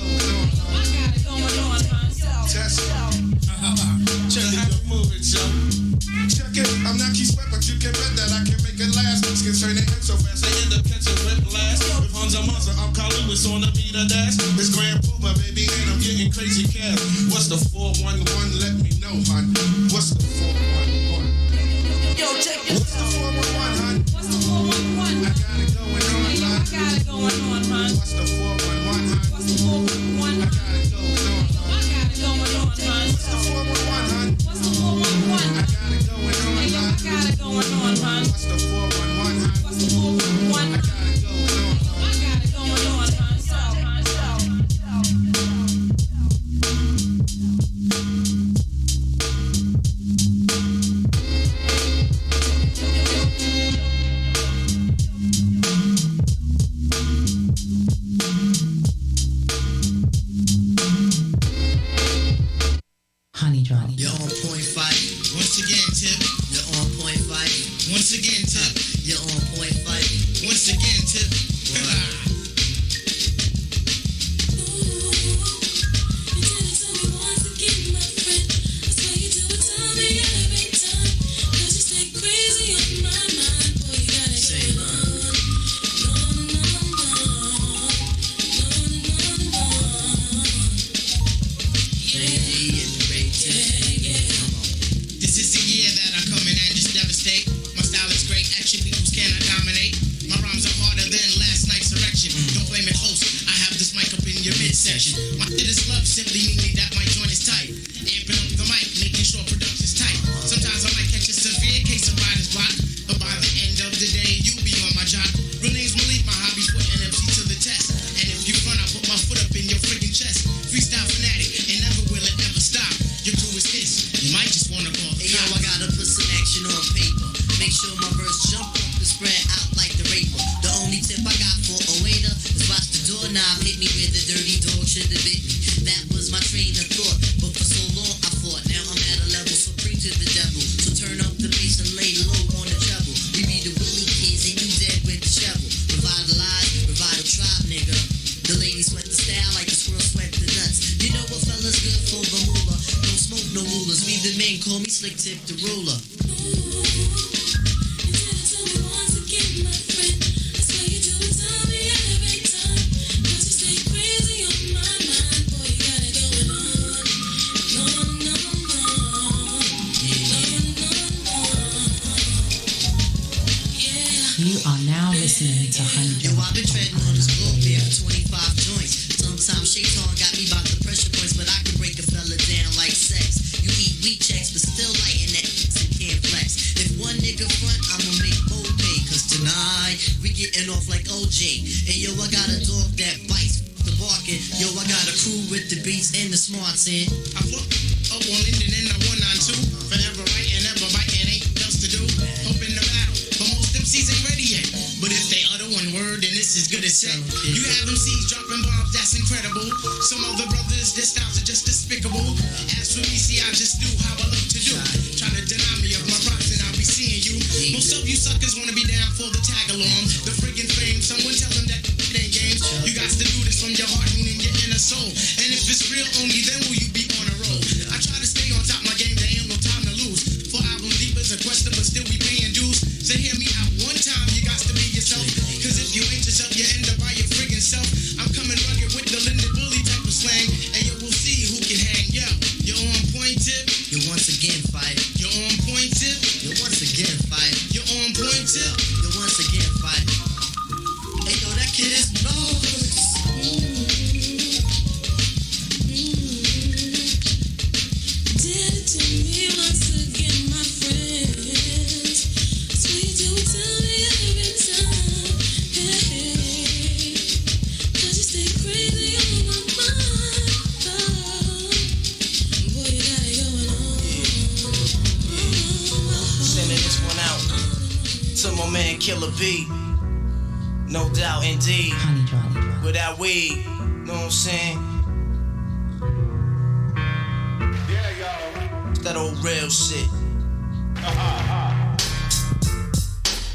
wanna meet a dash? It's Grand Pooba, baby, and I'm getting crazy cash. What's the 411? Let me know, hun. What's the 411? Yo, check it. What's the 411, hun? What's the 411? I got it going on, hun. I got it going on, hun. What's the 411, hun? What's the 411? I got it going on, hun. I got it going on, hun. What's the 411, hun? What's the 411? I got it going on, hun. I got it going on, hun. What's the 411, hun? What's the 411? I got it going on, hun. I got it going on, hun. Honey Drop. You're on point fight. Once again, Tip. You're on point fight. Once again, Tip. You're on point fight. Once again, Tip. This is the year that I come in and just devastate. My style is great, action peoples cannot dominate. My rhymes are harder than last night's erection. Don't blame it, host. I have this mic up in your midsection. My shit is love, simply meaning that my joint is tight. Amping up the mic, making sure production's tight. Sometimes I might catch a severe case of writer's block, but by the end of the day, you'll be on my job. Real name's Malik, my hobby's putting MC to the test. And if you run, I put my foot up in your friggin' chest. Freestyle fanatic, and never will it ever stop. Your crew is this, you might just wanna call. Hey yo, I gotta put some action on paper. Make sure my verse jump up and spread out like the raper. The only tip I got for a waiter is watch the doorknob hit me where the dirty dog should have bit me. That was my train of thought, but for so long I fought. Now I'm at a level supreme to the devil. So turn up the bass and lay low on the treble. We be the Willie kids and you dead with the shovel. Revitalize, revital tribe, nigga. The ladies sweat the style like the squirrel sweat the nuts. You know what fella's good for the moolah. Don't smoke no rulers. We the men call me Slick Tip the ruler. You are now listening to Honey Yo, Drop I've been on treading on this globe iLive here Radio. for 25 joints. Sometimes Shaitan got me about the pressure points, but I can break a fella down like sex. You eat weak checks, but still lighting that and can't flex. If one nigga front, I'ma make both pay. Cause tonight, we getting off like OJ. And yo, I got a dog that bites the barking. Yo, I got a crew with the beats and the smarts in. I fuck up on Linden and I 192. Forever writing, ever biting, ain't else to do. Hoping to battle, but most MCs ain't ready yet. But if they utter one word, then it's as good as said. You have MCs dropping bombs, that's incredible. Some other brothers, their styles are just despicable. As for me, see, I just do how I love to do. Try to deny me of my props and I'll be seeing you. Most of you suckers wanna be down for the tag along. The friggin' fame, someone tell them that it ain't games. You got to do this from your heart, meaning your inner soul. And if it's real, only then will you be on a roll. I try to stay on top of my game, there ain't no time to lose. 4 albums deep is a question, but still we paying dues. So hear me out one time, you got to be yourself. Cause if you ain't yourself, you end up by your friggin' self. I'm coming rugged with the Linda Bully type of slang. And yo, we'll see who can hang. Yo, you're on point, Tip. You once again fight. You're on point, Tip. You once again fight. You're on point, Tip. You once again fight. Hey yo, that kid is noise. Did it to me once again, my friends. So you do tell me every time. Hey, 'cause you stay crazy on my mind. Oh, boy, you got it going on. Sending this one out to my man Killer B. No doubt, indeed. Honey Drop. With that weed, know what I'm saying? Yeah, y'all. It's that old real shit.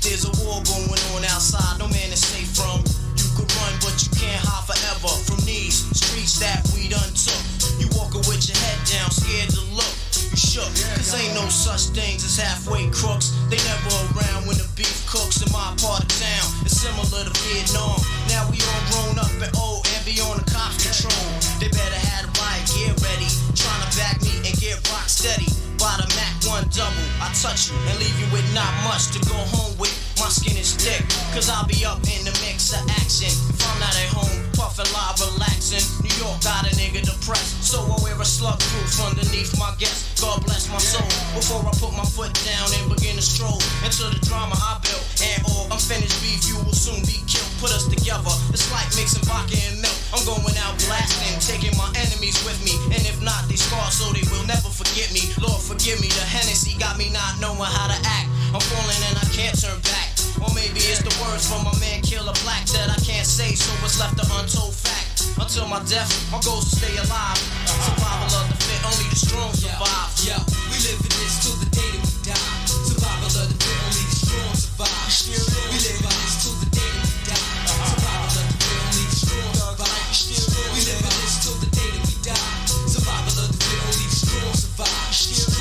There's a war going on outside, no man is safe from. You could run, but you can't hide forever from these streets that we done took. You walking with your head down, scared to look. You shook. Cause ain't no such things as halfway crooks. They never around when the beef cooks in my part of town. It's similar to Vietnam. Now we all grown up and old and be on the cops control. They better have the riot gear ready. Trying to back me and get rock steady. By the Mac 1 double, I touch you and leave you with not much to go home with. My skin is thick, cause I'll be up in the mix of action. If I'm not at home, puffin' live, relaxing. New York got a nigga depressed, so I wear a slug proof underneath my guest. God bless my soul. Before I put my foot down and begin to stroll into the drama I built. And all unfinished beef, you will soon be killed. Put us together, it's like mixing vodka and milk. I'm going out blasting, taking my enemies with me. And if not, they scar so they will never forget me. Lord forgive me, the Hennessy got me not knowing how to act. I'm falling and I can't turn back. Or maybe it's the words from my man Killer Black that I can't say, so it's left an untold fact. Until my death, my goal is to stay alive. Survival of the fit, only the strong survive. Yo, we live in this till the day that we die. Survival of the fit, only the strong survive. We live in this till the day that we die. Survival of the fit, only the strong survive. We live in this till the day that we die. Survival of the fit, only the strong survive.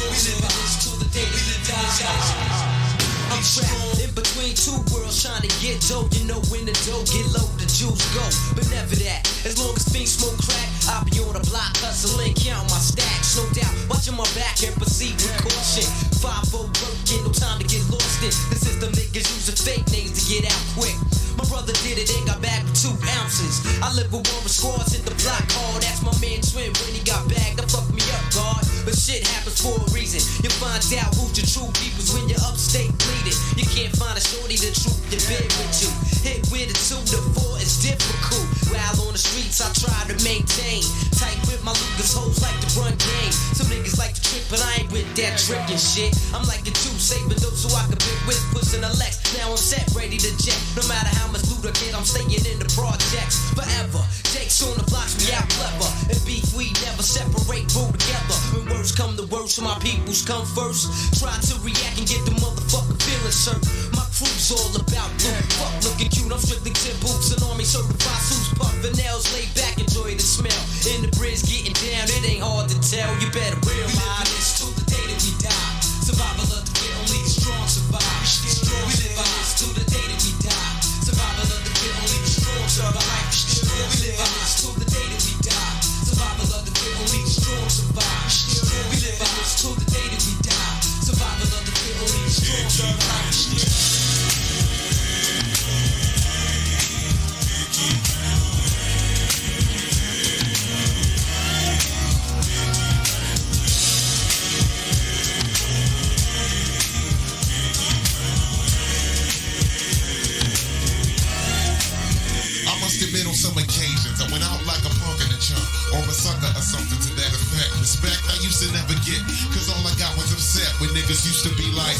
We live in this till the day that we die. I'm trapped in between two worlds trying to get dough. You know when the dough get low, the juice go. But never that. As long as fiends smoke crack, I'll be on the block hustling, count my stacks. No doubt, watching my back and proceed with caution. 5-0 working, no time to get lost in. The system niggas using fake names to get out quick. My brother did it and got back with 2 ounces. I live with one with squads, hit the block hard. That's my man Twin when he got bagged. That fucked me up, God. But shit happens for a reason. You find out who's your true peoples when you're upstate bleeding. You can't find a shorty the truth to bear with you. Hit with a 2 to 4 is difficult. While on the streets I try to maintain. Tight with my Lucas hoes like to run game. Some niggas like to trick, but I ain't with that trickin' shit. I'm like a Jew, saving dope so I can pick with pushing a Lex. Now I'm set, ready to jet. No matter how much loot I get, I'm staying in the projects forever. Jake's on the blocks, we out clever. And beef, we never separate, roll together. When words come to words, so my peoples come first. Try to react and get the motherfucking feelings hurt. My crew's all about loot. Fuck looking cute, I'm strictly 10 boots and army certified suits. Puffin' nails, laid back, enjoy the smell. In the bridge, getting down, it ain't hard to tell. You better realize this till the day that we die. Survival of the fit, only the strong survive. We live in this till the day that we die. Survival of the fit, only the strong survive. We live in this till the day that we die. Survival of the fit, only the strong survive. We live in this till the day that we die. Survival of the fit, only the strong survive. Some occasions I went out like a punk in a chunk or a sucker or something to that effect. Respect I used to never get, cause all I got was upset when niggas used to be like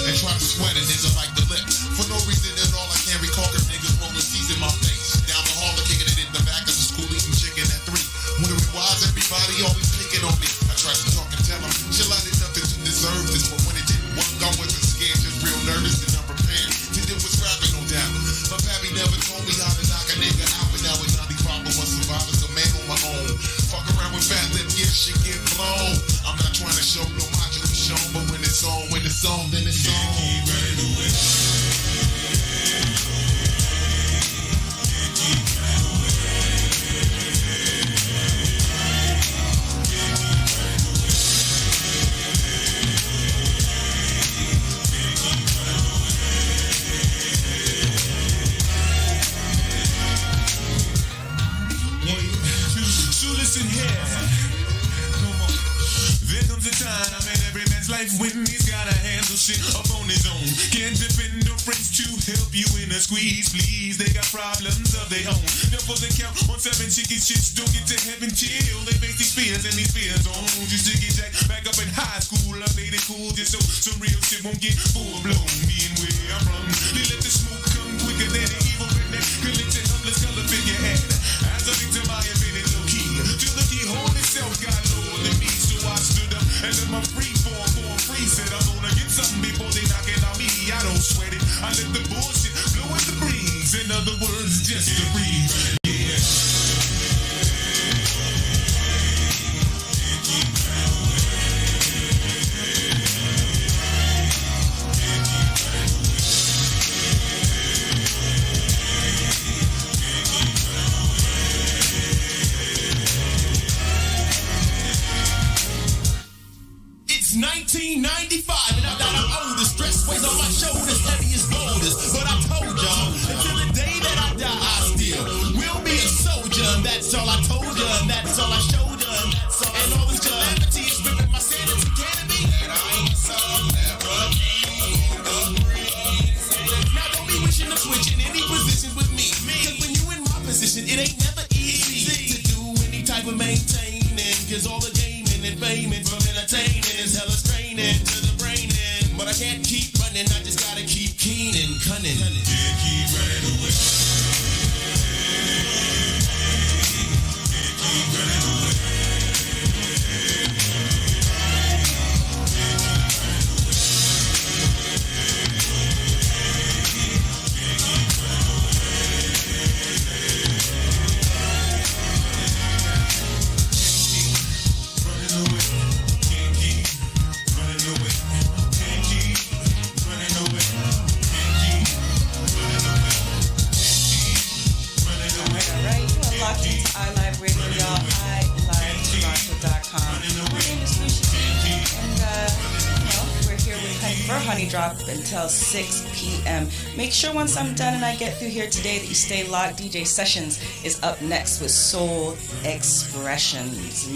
and try to sweat a nigga like the lip. For no reason at all I can't recall cause niggas rolling C's in my face. Down the hall kicking it in the back of the school eating chicken at 3. Wondering why is everybody always picking on me. I tried to talk and tell them, chill I did nothing to deserve this. But when it didn't work I wasn't scared, just real nervous and unprepared. To do was rapping no doubt. My pappy never told me how to knock a nigga out. Now it's not the problem, one survivor's a man on my own. Fuck around with fat lip, get shit get blown. I'm not trying to show no macho shown, but when it's on, then it's on. Keep running away. Listen here, come on. There comes a time in every man's life when he's gotta handle shit up on his own. Can't depend on friends to help you in a squeeze, please. They got problems of their own. Therefore they count on 7 chicken shits. Don't get to heaven till they face these fears and these fears on. Used to get jacked back up in high school. I made it cool just so some real shit won't get full blown. Being where I'm from, they let the smoke come quicker than an evil redneck could let your helpless color figure head. As a victim I admitted low key till the keyhole itself got lower than me, so I stood up and let my free form free. Said I'm gonna get something before they knock it on me. I don't sweat it, I let the bullshit blow in the breeze. In other words, just to breathe. Yeah. 95, and now that I'm older, stress weighs on my shoulders, heavy as boulders. But I told y'all, until the day that I die, I still will be a soldier. And that's all I told ya, and that's all I showed ya, and that's all. And all this calamity is ripping my sanity, can it be? And I ain't so never now don't be wishing to switch in any positions with me. Cause when you in my position, it ain't never easy to do any type of maintaining. Cause all the gaming and faming from entertaining is hella straining to the brain. But I can't keep running, I just gotta keep keen and cunning. Can't keep running away. Can't keep running away. Drop until 6 p.m. Make sure once I'm done and I get through here today that you stay locked. DJ Sessions is up next with Soul Expressions.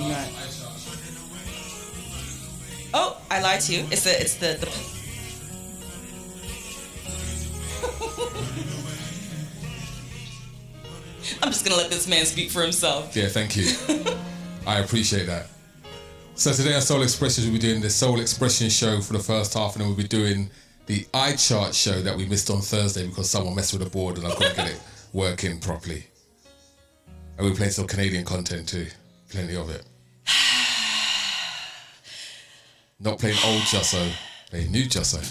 Oh, I lied to you. It's the I'm just gonna let this man speak for himself. Yeah, thank you. I appreciate that. So today on Soul Expressions, we'll be doing the Soul Expression show for the first half, and then we'll be doing the iChart show that we missed on Thursday because someone messed with the board and I couldn't get it working properly. And we're playing some Canadian content too. Plenty of it. Not playing old Jusso, playing new Jusso.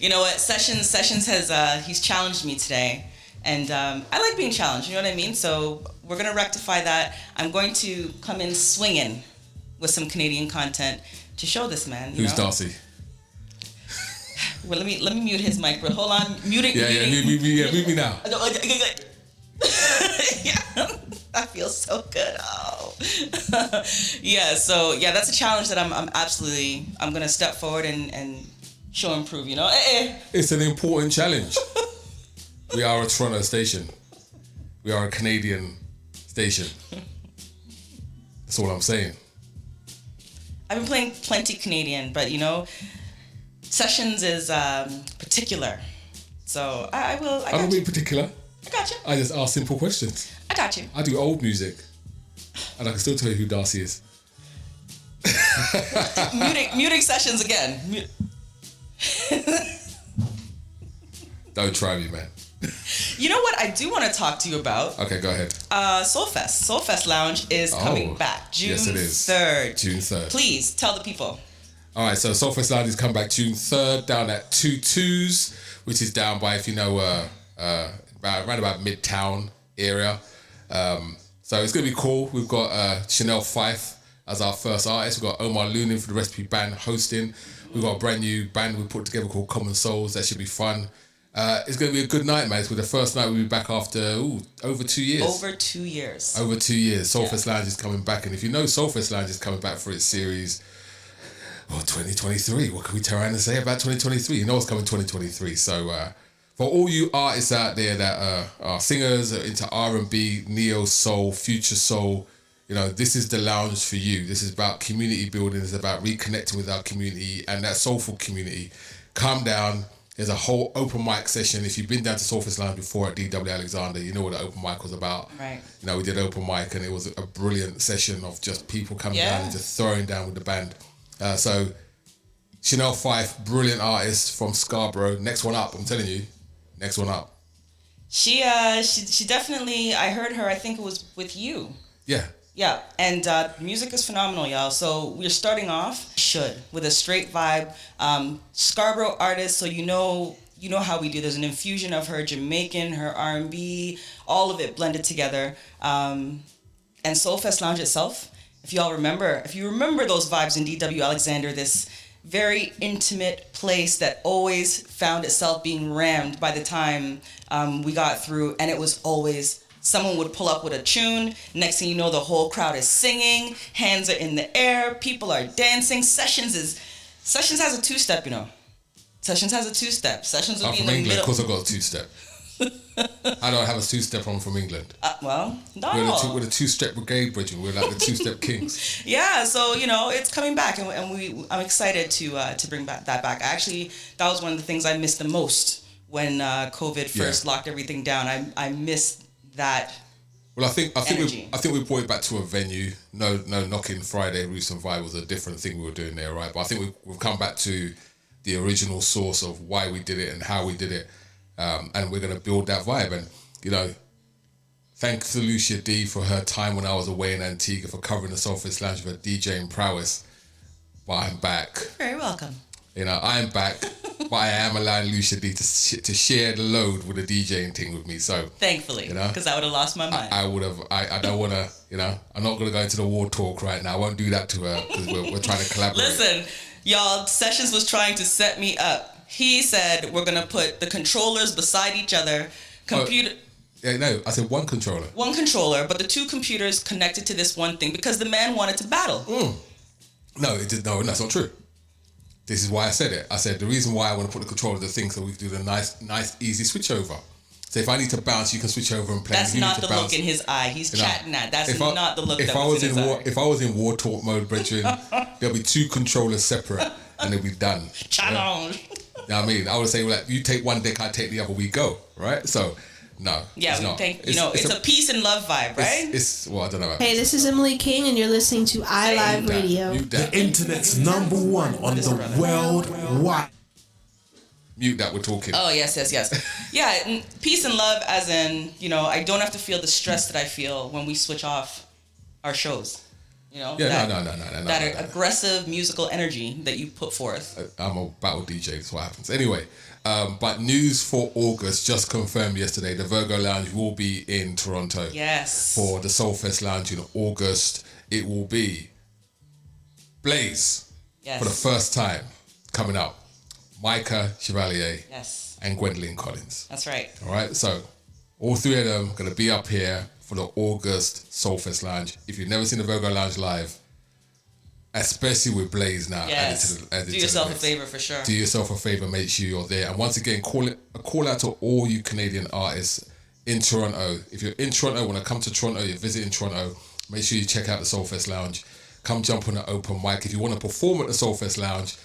You know what? Sessions has he's challenged me today. And I like being challenged, you know what I mean? So we're going to rectify that. I'm going to come in swinging with some Canadian content to show this man. Who's Darcy? Well, let me mute his mic. But hold on, mute it. Mute me now. Yeah, that feels so good. Oh, yeah. So yeah, that's a challenge that I'm gonna step forward and show and prove. You know, It's an important challenge. We are a Toronto station. We are a Canadian station. That's all I'm saying. I've been playing plenty Canadian, but you know, Sessions is particular. So I will. I don't mean particular. I got you. I just ask simple questions. I got you. I do old music, and I can still tell you who Darcy is. muting Sessions again. Don't try me, man. You know what I do want to talk to you about? Okay, go ahead. Soulfest. Soulfest Lounge is coming back June 3rd. June 3rd. Please tell the people. All right, so Soulfest Lounge is coming back June 3rd down at 22s, which is down by, if you know, right about Midtown area. So it's going to be cool. We've got Chanel Fife as our first artist. We've got Omar Lunin for the Recipe Band hosting. We've got a brand new band we put together called Common Souls. That should be fun. It's going to be a good night, mate. It's the first night we'll be back after over 2 years. Over 2 years. Over 2 years. Soulfest Lounge is coming back. And if you know Soulfest Lounge is coming back for its series, 2023. What can we turn around and say about 2023? You know what's coming 2023. So for all you artists out there that are singers, are into R&B, neo soul, future soul, you know, this is the lounge for you. This is about community building. It's about reconnecting with our community and that soulful community. Calm down. There's a whole open mic session. If you've been down to Soulfest Lounge before at DW Alexander, you know what the open mic was about. Right. You know, we did open mic and it was a brilliant session of just people coming down and just throwing down with the band. So Chanel Fife, brilliant artist from Scarborough. Next one up, I'm telling you. Next one up. She definitely, I heard her, I think it was with you. Yeah. Yeah, and music is phenomenal, y'all. So we're starting off with a straight vibe. Scarborough artist, so you know how we do. There's an infusion of her Jamaican, her R&B, all of it blended together. And Soulfest Lounge itself, if you remember those vibes in DW Alexander, this very intimate place that always found itself being rammed by the time we got through, and it was always someone would pull up with a tune. Next thing you know, the whole crowd is singing, hands are in the air, people are dancing. Sessions is Sessions has a two-step, you know. Sessions has a two-step. Sessions would I'm be in from the England. Of middle. course, I've got a two-step. I don't have a two-step. I'm from England. Well, not We're all. the two-step brigade, Bridget. We're like the two-step kings. Yeah, so it's coming back, and I'm excited to bring that back. Actually, that was one of the things I missed the most when COVID first locked everything down. I missed that. Well, I think energy. we brought it back to a venue. No knocking Friday Roots and Vibe was a different thing we were doing there, right? But I think we've come back to the original source of why we did it and how we did it, and we're gonna build that vibe. And thanks to Lucia Dee for her time when I was away in Antigua for covering the Soulfest Lounge with her DJing prowess. But I'm back. Very welcome. I am back, but I am allowing Lucia Dee to share the load with the DJing thing with me. So thankfully, because I would have lost my mind. I would have. I don't want to. I'm not going to go into the war talk right now. I won't do that to her because we're trying to collaborate. Listen, y'all. Sessions was trying to set me up. He said we're gonna put the controllers beside each other. Computer. Yeah, no. I said one controller. One controller, but the two computers connected to this one thing because the man wanted to battle. No, it did. No, that's not true. This is why I said it. I said the reason why I want to put the controller the thing so we can do the nice, easy switch over. So if I need to bounce, you can switch over and play. That's not the look in his eye. He's chatting that. That's not the look that was in his eye. If I was in war talk mode, brethren, there'll be two controllers separate and they'll be done. Challenge. You know what I mean? I would say, like, you take one deck, I take the other, we go, right? So, no. Yeah, it's a peace and love vibe, right? I don't know about Hey, this is Emily King, and you're listening to iLive Radio. The internet's number one on the world wide. Mute that, we're talking. Oh, yes. Yeah, peace and love as in, I don't have to feel the stress that I feel when we switch off our shows. No. That aggressive musical energy that you put forth. I'm a battle DJ, that's what happens. Anyway, but news for August just confirmed yesterday. The Virgo Lounge will be in Toronto. Yes. For the Soulfest Lounge in August. It will be Blaze. Yes. For the first time coming up. Micah Chevalier. Yes. And Gwendolyn Collins. That's right. All right, so all three of them going to be up here for the August Soulfest Lounge. If you've never seen the Virgo Lounge live, especially with Blaze now, yes. Do yourself a favor for sure. Do yourself a favor, make sure you're there. And once again, call out to all you Canadian artists in Toronto. If you're in Toronto, want to come to Toronto, you're visiting Toronto, make sure you check out the Soulfest Lounge. Come jump on the open mic. If you want to perform at the Soulfest Lounge,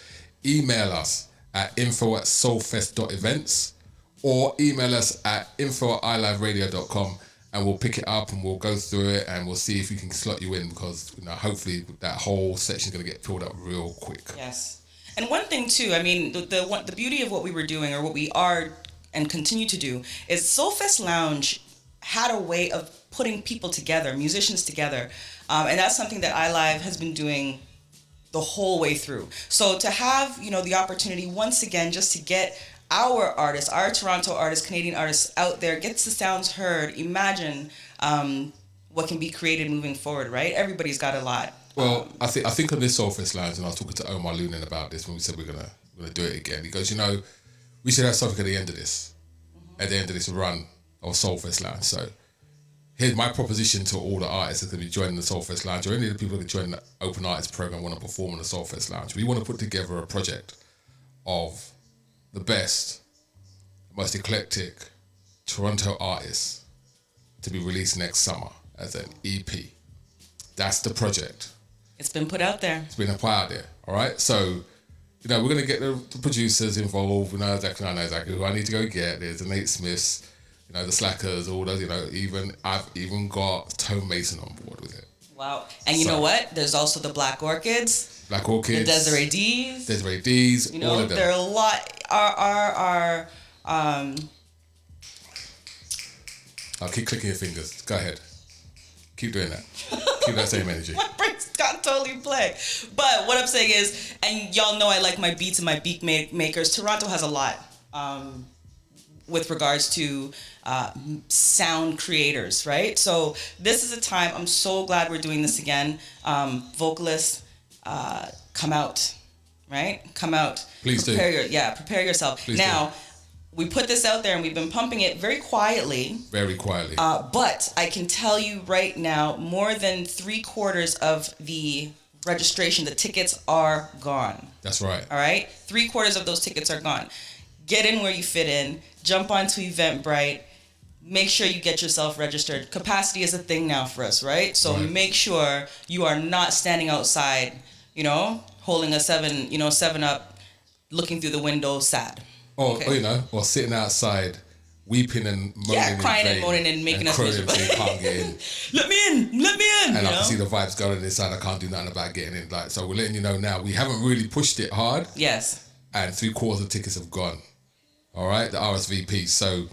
email us at info@soulfest.events or email us at info@iliveradio.com. And we'll pick it up and we'll go through it and we'll see if we can slot you in because hopefully that whole section's going to get filled up real quick. Yes. And one thing too, I mean, the beauty of what we were doing or what we are and continue to do is Soulfest Lounge had a way of putting people together, musicians together. And that's something that iLive has been doing the whole way through. So to have, the opportunity once again just to get our artists, our Toronto artists, Canadian artists out there, gets the sounds heard. Imagine what can be created moving forward, right? Everybody's got a lot. Well, I think on this Soulfest Lounge, and I was talking to Omar Lunin about this when we said we're gonna do it again. He goes, we should have something at the end of this, at the end of this run of Soulfest Lounge. So here's my proposition to all the artists that are going to be joining the Soulfest Lounge, or any of the people that join the Open Artists Program want to perform on the Soulfest Lounge. We want to put together a project of the best, most eclectic Toronto artists to be released next summer as an EP. That's the project. It's been put out there. It's been put out there. All right. So, we're going to get the producers involved. I know exactly who I need to go get. There's the Nate Smiths, the Slackers, all those. I've even got Tone Mason on board with it. Wow. And you know what? There's also the Black Orchids. The Desiree Dees. All of them. There are a lot. I'll keep clicking your fingers. Go ahead. Keep doing that. Keep that same energy. My brain's got totally blank. But what I'm saying is, and y'all know I like my beats and my beat makers. Toronto has a lot with regards to sound creators, right? So this is a time, I'm so glad we're doing this again. Vocalists, come out, right? Come out. Please do. Prepare yourself. Please now, we put this out there and we've been pumping it very quietly. Very quietly. But I can tell you right now, more than 3/4 of the registration, the tickets are gone. That's right. All right? 3/4 of those tickets are gone. Get in where you fit in. Jump onto Eventbrite. Make sure you get yourself registered. Capacity is a thing now for us, right? So make sure you are not standing outside, you know, holding a 7-Up, looking through the window sad. Or sitting outside, weeping and moaning. Yeah, crying in and moaning and making us crying miserable. and saying, can't get in. Let me in. And I can see the vibes going inside. I can't do nothing about getting in. Like, so we're letting you know now. We haven't really pushed it hard. Yes. And 3/4 of tickets have gone. All right, the RSVP. So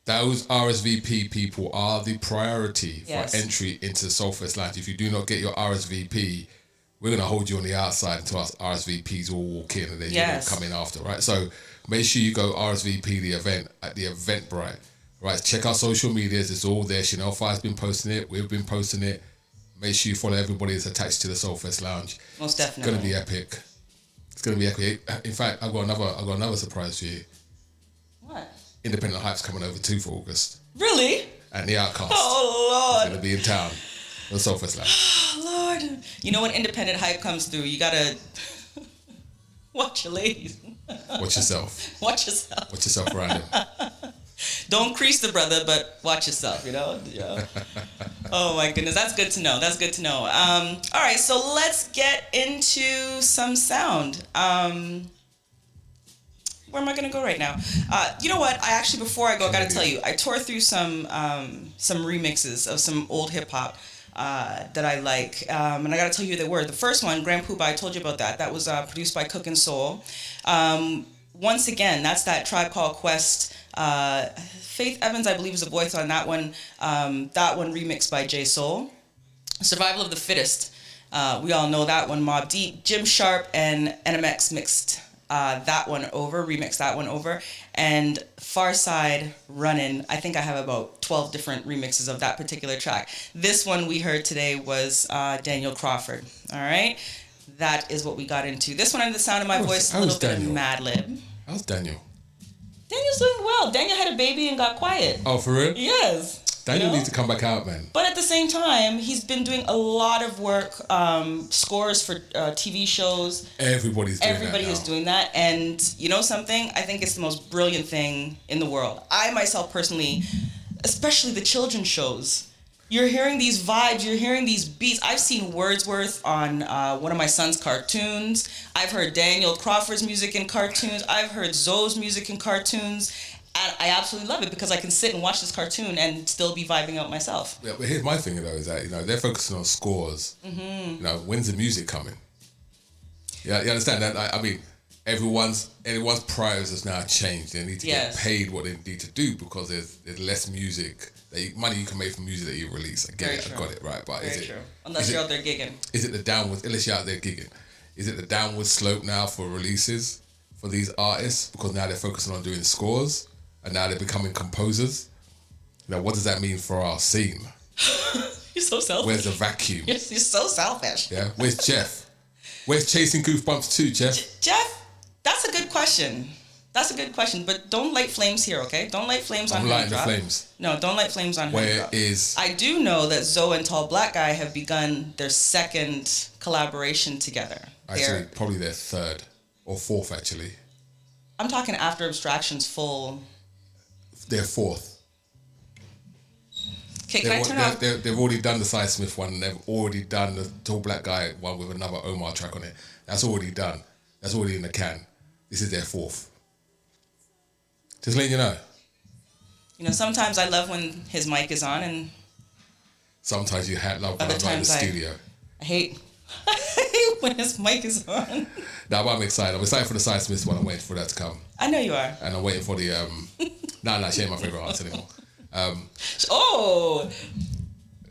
those RSVP people are the priority for entry into the Soulfest Lounge. If you do not get your RSVP, we're going to hold you on the outside until our RSVPs all walk in and then you're going to come in after, right? So make sure you go RSVP the event at the Eventbrite, right? Check our social medias. It's all there. Chanel Fire's been posting it. We've been posting it. Make sure you follow everybody that's attached to the Soulfest Lounge. Most definitely. It's going to be epic. It's going to be epic. In fact, I've got another surprise for you. What? Independent Hype's coming over too for August. Really? And the Outcast. Oh, Lord. Is going to be in town. The Soulfest Lounge. Oh, Lord. You know when Independent Hype comes through, you got to watch your ladies. Watch yourself. Watch yourself. Watch yourself around him. Don't crease the brother, but watch yourself, you know? Oh, my goodness. That's good to know. That's good to know. All right, so let's get into some sound. Where am I going to go right now? You know what? Before I go, I got to tell you, I tore through some remixes of some old hip-hop that I like. And I got to tell you who they were. The first one, Grand Poobah, I told you about that. That was produced by Cook and Soul. Once again, that's that Tribe Called Quest. Faith Evans, I believe, is the voice on that one. That one remixed by J Soul. Survival of the Fittest. We all know that one. Mobb Deep, Jim Sharp, and NMX mixed remixed that one over. And Farside Runnin', I think I have about 12 different remixes of that particular track. This one we heard today was Daniel Crawford. All right? That is what we got into. This one under the sound of my voice, a little bit of Mad Lib. How's Daniel? Daniel's doing well. Daniel had a baby and got quiet. Oh, for real? Yes. Daniel needs to come back out, man. But at the same time, he's been doing a lot of work, scores for TV shows. Everybody is doing that. And you know something? I think it's the most brilliant thing in the world. I myself personally, especially the children's shows, you're hearing these vibes, you're hearing these beats. I've seen Wordsworth on one of my son's cartoons. I've heard Daniel Crawford's music in cartoons. I've heard Zoe's music in cartoons. And I absolutely love it because I can sit and watch this cartoon and still be vibing out myself. Yeah, but here's my thing though, is that, they're focusing on scores. Mm-hmm. When's the music coming? Yeah, you understand that? I mean, everyone's priorities has now changed. They need to get paid what they need to do because there's less music. Money you can make from music that you release. I get it, I got it, right? But Very true. Unless you're out there gigging. Unless you're out there gigging. Is it the downward slope now for releases for these artists? Because now they're focusing on doing scores and now they're becoming composers. What does that mean for our scene? You're so selfish. Where's the vacuum? You're so selfish. Yeah. Where's Jeff? Where's Chasing Goosebumps 2, Jeff? Jeff, that's a good question. But don't light flames here, okay? Don't light flames on I'm lighting Honey the Drop. flames. No, don't light flames on Honey Drop. I do know that Zoe and Tall Black Guy have begun their second collaboration together. Actually, probably their third or fourth, actually. I'm talking After Abstraction's full... Their fourth. Okay, can I turn off... They've already done the Cy Smith one, and they've already done the Tall Black Guy one with another Omar track on it. That's already done. That's already in the can. This is their fourth. Just letting you know. Sometimes I love when his mic is on, and sometimes you love when I'm not in the studio. I hate when his mic is on. Nah, but I'm excited. I'm excited for the Cy Smith one. I'm waiting for that to come. I know you are. And I'm waiting for the nah, she ain't my favorite artist anymore.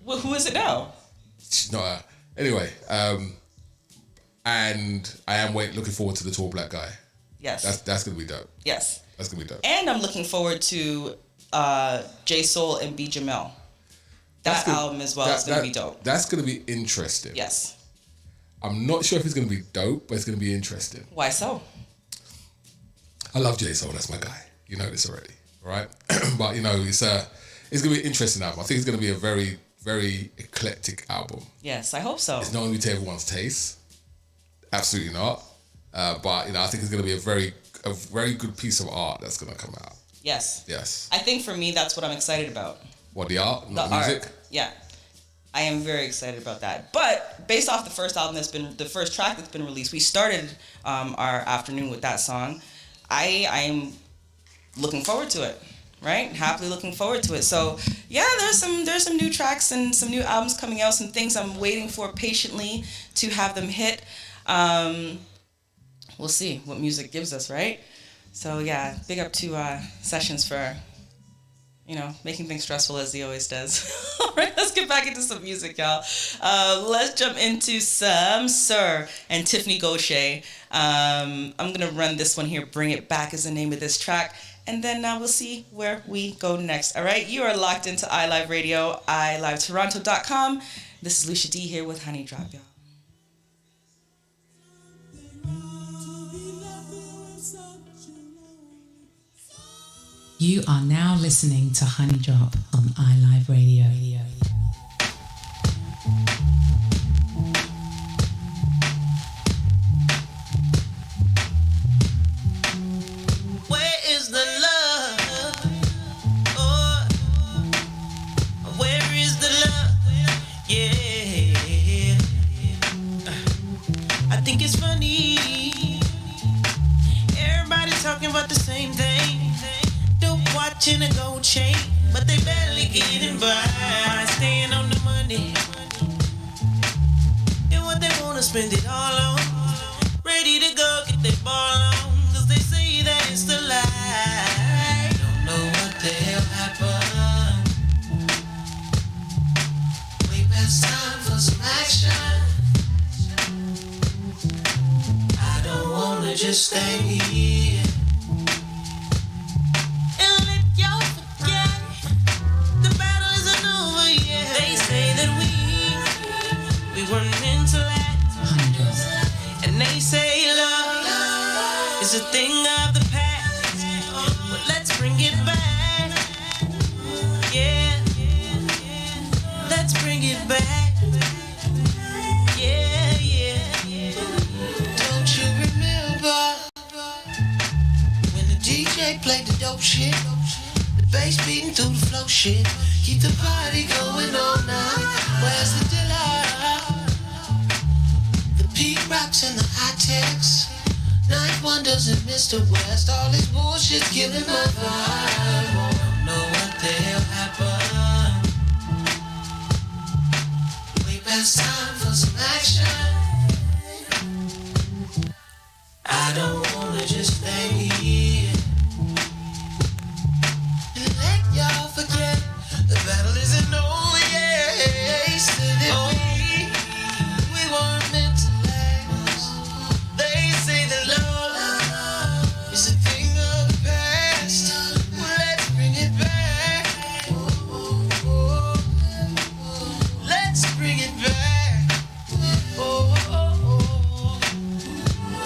Well, who is it now? She's not. Anyway, and I am looking forward to the Tall Black Guy. Yes. That's gonna be dope. Yes. That's gonna be dope. And I'm looking forward to J Soul and B Jamel. That album as well is gonna be dope. That's gonna be interesting. Yes. I'm not sure if it's gonna be dope, but it's gonna be interesting. Why so? I love J Soul. That's my guy. You know this already, right? But it's gonna be an interesting album. I think it's gonna be a very, very eclectic album. Yes, I hope so. It's not going to be to everyone's taste. Absolutely not. But, I think it's going to be a very good piece of art that's going to come out. Yes. Yes. I think for me, that's what I'm excited about. What, the art? Not the music? Art. Yeah. I am very excited about that. But based off the first track that's been released, we started our afternoon with that song. I'm looking forward to it, right? Happily looking forward to it. So yeah, there's some new tracks and some new albums coming out, some things I'm waiting for patiently to have them hit. We'll see what music gives us, right? So yeah, big up to Sessions for making things stressful as he always does. All right, let's get back into some music, y'all. Let's jump into some Sir and Tiffany Gaucher. I'm going to run this one here. Bring It Back is the name of this track. And then we'll see where we go next. All right, you are locked into iLive Radio, iLiveToronto.com. This is Lucia Dee here with Honey Drop, y'all. You are now listening to Honey Drop on iLive Radio. Where is the love? Oh, where is the love? Yeah. I think it's funny. Everybody talking about the same thing. Watching a gold chain, but they barely getting by. Staying on the money, and what they wanna spend it all on. Ready to go get their ball on, cause they say that it's the lie. Don't know what the hell happened. Way past time for some action. I don't wanna just stay here. It's a thing of the past, but let's bring it back. Yeah, let's bring it back. Yeah. Don't you remember when the DJ played the dope shit? The bass beating through the flow shit. Keep the party going all night. Where's the delight? The peak rocks and the high techs. Night Wonders and Mr. West, all this bullshit's killing my vibe. Don't know what the hell happened. Way past time for some action. I don't wanna just stay here and let y'all forget the battle isn't over yet. Said that we weren't meant to last. They say the love is a thing of the past. Well, let's bring it back. Let's bring it back.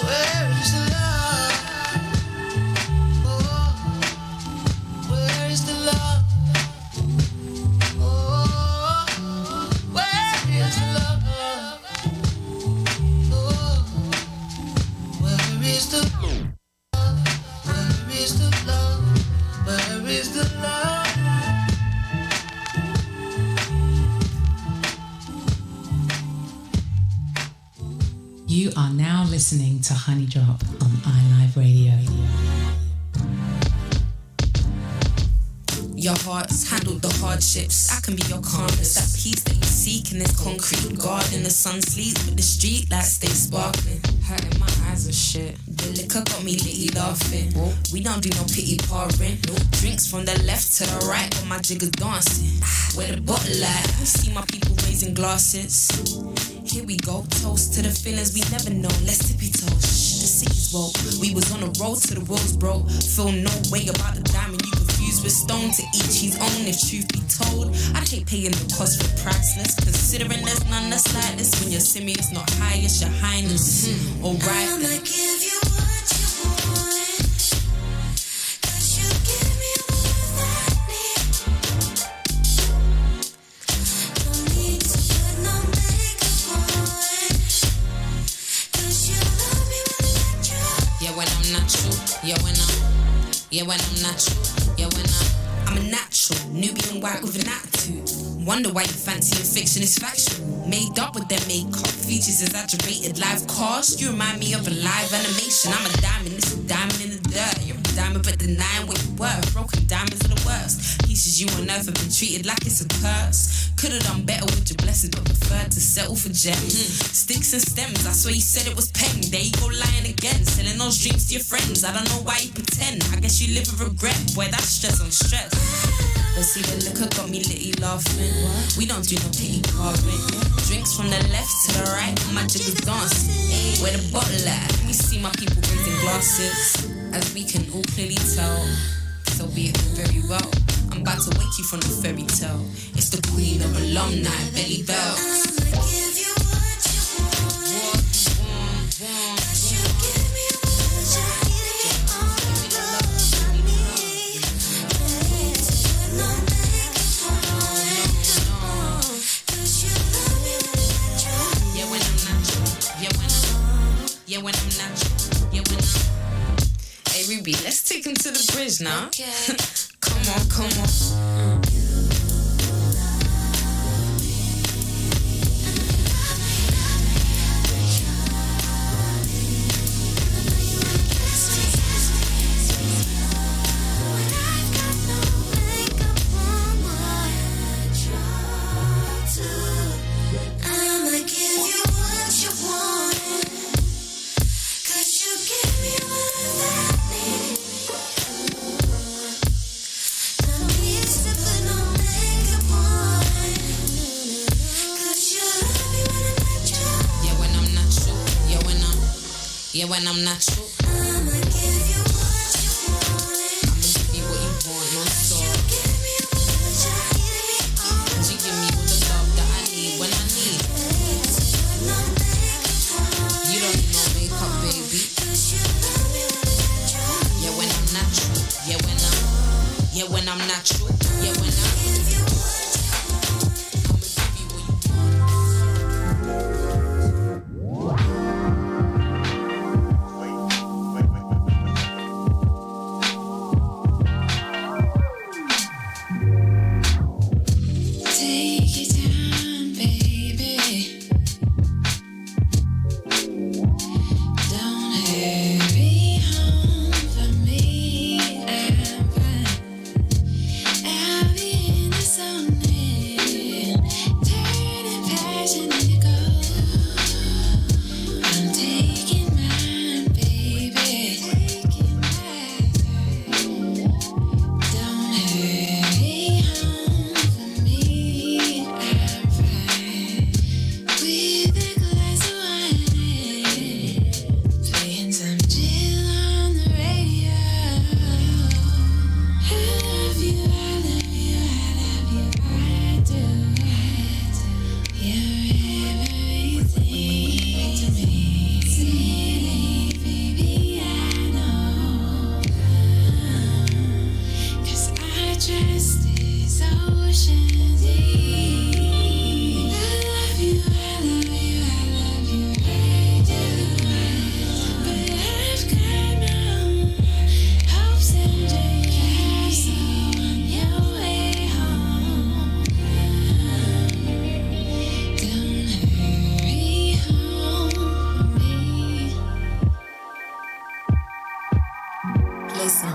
Where is the love? Where is the love? Where is the love? Where is the love? Where is the love? You are now listening to Honey Drop on iLive Radio. Your heart's handled the hardships. I can be your calmness. That peace that you seek in this concrete garden. The sun sleeps, but the street lights stay sparkling. Hurting my eyes are shit. The liquor got me litty laughing. We don't do no pity parring. Drinks from the left to the right, but my jigger's dancing. Where the bottle at? See my people raising glasses. Here we go, toast to the feelings we never know. Let's tippy toes. The city's woke. We was on the road to the roads, bro. Feel no way about the diamond. You confused with stone. To each his own, if truth be told. I'd hate paying the cost for priceless. Considering there's none that's like this. When you see me, it's not high, it's your highness. Alright. I'ma give you what you want. 'Cause you give me more than I need. No natural. Yeah, when I'm natural. Yeah, when I'm a natural. Nubian white with an attitude. Wonder why you fancy your fiction is factual. Made up with their makeup, features exaggerated. Live cast, you remind me of a live animation. I'm a diamond, it's a diamond in the dirt. You're a diamond but denying what you were. Broken diamonds are the worst. Pieces you on earth have been treated like it's a curse. Could've done better with your blessings, but preferred to settle for gems. Sticks and stems, I swear you said it was pen. There you go lying again, selling those dreams to your friends. I don't know why you pretend, I guess you live with regret. Boy, that's stress on stress. But see the liquor got me litty laughing. We don't do no pity carving. Drinks from the left to the right, my jigger's dancing. Where the bottle at? Let me see my people raising glasses. As we can all clearly tell, so be it very well. I'm about to wake you from the fairy tale. It's the queen of alumni, Belly Bell. I'ma give you what you want. Cause you give me what you need. All the love I need. No make it wrong. Cause you love me when I'm natural. Yeah, when I'm natural. Yeah, when I'm natural. Yeah, when I'm. Hey, Ruby, let's take him to the bridge now. Okay. Come on. I'ma give you what you want. Cause you give me what I need. No need to put no makeup on. Cause you love me when I'm natural. Yeah, when I'm natural. Yeah, when I'm natural. I'ma give you what you want. I'ma give you what you want, no stop. You give me what you need. Cause you give me all the love that I need when I need. No makeup on. You don't need no makeup, baby. Cause you love me when I'm natural. Yeah, when I'm natural. Yeah, when I'm natural. Yeah, when I'm. Give you what you want. I'ma give you what you want. Take your time, baby. Don't hurry home for me. I'm fine. I'll be in the zone, turning passionate gold. I'm taking mine, baby. Don't hurry home for me. I'm fine with a glass of wine, playing some chill on the radio. I love you, I love you, I love you, I do. You're everything to me. See, baby, I know. 'Cause I trust this ocean deep. I love you, I love you, I love you, I do. But I've got no hopes and dreams on your way home. Don't hurry home for me. Listen,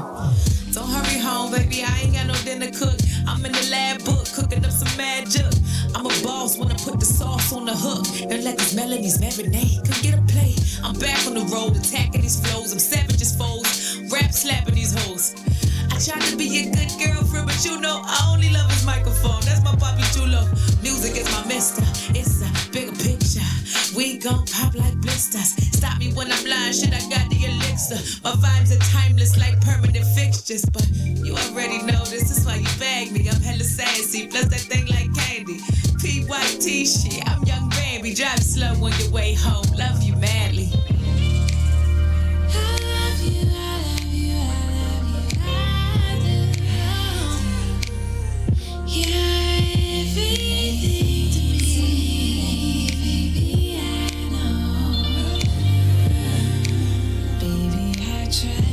don't hurry home, baby. I ain't got no dinner cook. I'm in the lab book, cooking up some magic. I'm a boss when I put the sauce on the hook and let these melodies marinate. Come get a play. I'm back on the road, attacking these flows. I'm savage as foes, rap slapping these hoes. I try to be a good girlfriend, but you know I only love his microphone. That's my papi chulo. Music is my mister. It's a bigger picture. We gon' pop like blisters. Stop me when I'm lying, shit, I got the elixir. My vibes are timeless like permanent fixtures. But you already know this is why you bag me. I'm hella sassy, plus that thing like candy. PYT shit, I'm young baby. Drive slow on your way home. Love you madly. I love you, I love you, I love you, I do. You're everything to me, baby, I know. Baby, I try.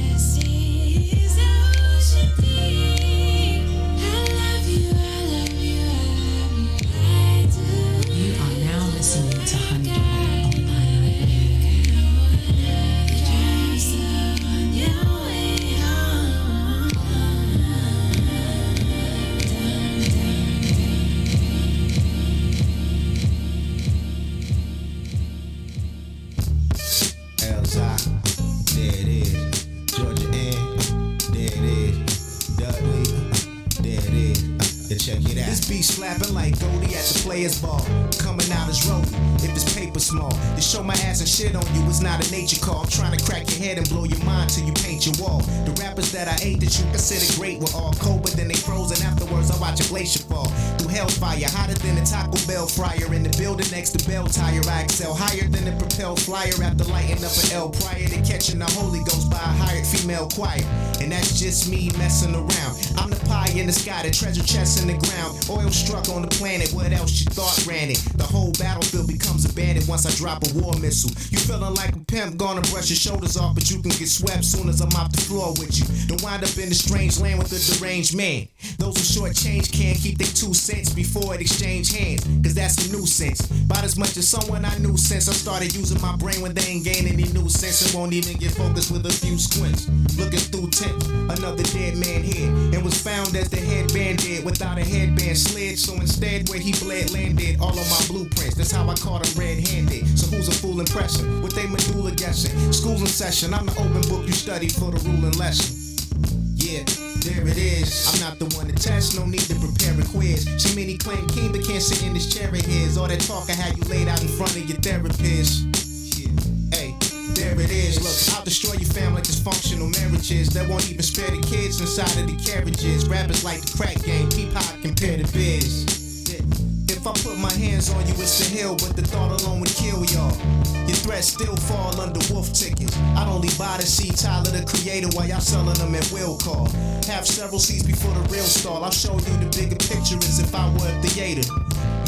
Check it out. This beat slapping like Goldie at the Players Ball. Coming out as Roddy, if it's paper small. To show my ass and shit on you is not a nature call. I'm trying to crack your head and blow your mind till you paint your wall. The rappers that I ate that you consider great were all cold, but then they froze, and afterwards I watch a glacier fall. Through hellfire, hotter than a Taco Bell fryer. In the building next to Bell Tire, I excel higher than a propelled flyer after lighting up an L prior to catching the Holy Ghost by a hired female choir. And that's just me messing around. I'm the pie in the sky, the treasure chest in the ground. Oil struck on the planet, what else you thought ran it? The whole battlefield becomes abandoned once I drop a war missile. You feeling like a pimp, gonna brush your shoulders off, but you can get swept soon as I'm off the floor with you. Don't wind up in a strange land with a deranged man. Those who short change can't keep their 2 cents before it exchange hands, cause that's a nuisance. About as much as someone I knew since I started using my brain when they ain't gain any new sense and won't even get focused with a few squints. Looking through tent, another dead man here, and was found as the headband did without a headband slid. So instead, where he bled landed all of my blueprints. That's how I caught him red-handed. So who's a fool impression? With they medulla guessing. School's in session. I'm the open book you study for the ruling lesson. Yeah, there it is. I'm not the one to test, no need to prepare a quiz. See many claim king but can't sit in this chair of his. All that talk I had you laid out in front of your therapist. Hey, there it is. Look, I'll destroy your family like dysfunctional marriages that won't even spare the kids inside of the carriages. Rappers like the crack game, keep hot compared to biz. If I put my hands on you, it's the hill, but the thought alone would kill y'all. Your threats still fall under wolf tickets. I'd only buy to see Tyler the Creator while y'all selling them at will call. Have several seats before the real stall. I'll show you the bigger picture as if I were a theater.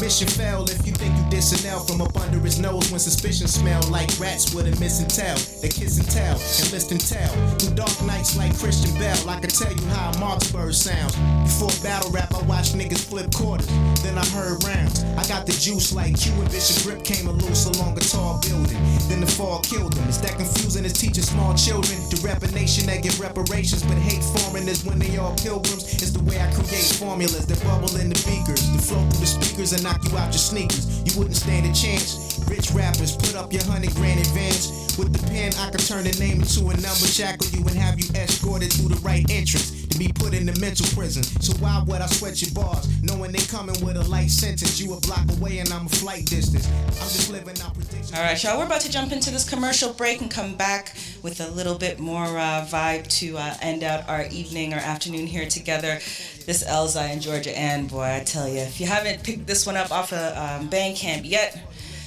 Mission failed if you think you dissing L from up under his nose when suspicion smell like rats with a missing tail. They kiss and tell and list and tell. Through dark nights like Christian Bell, I could tell you how Marksburg sounds. Before battle rap, I watched niggas flip quarters. Then I heard rounds. I got the juice like Q and Bishop Grip came loose along a tall building. Then the fall killed them. Is that confusing as teaching small children to rep a nation that give reparations but hate foreigners when they all pilgrims? It's the way I create formulas that bubble in the beakers, that flow through the speakers and knock you out your sneakers. You wouldn't stand a chance. Rich rappers put up your 100,000 advance. With the pen, I could turn the name into a number, shackle you and have you escorted through the right entrance to be put in the mental prison. So why would I sweat your bars, knowing they coming with a light sentence? You a block away and I'm a flight distance. I'm just living out predictions. All right, y'all, we're about to jump into this commercial break and come back with a little bit more vibe to end out our evening or afternoon here together. This Elzai and Georgia Ann, boy, I tell you, if you haven't picked this one up off of Bandcamp yet,